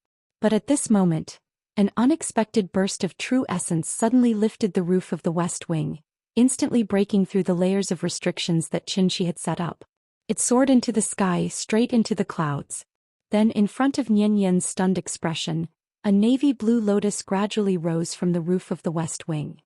But at this moment, an unexpected burst of true essence suddenly lifted the roof of the West Wing, instantly breaking through the layers of restrictions that Qianxia had set up. It soared into the sky, straight into the clouds. Then, in front of Yanyan's stunned expression, a navy blue lotus gradually rose from the roof of the West Wing.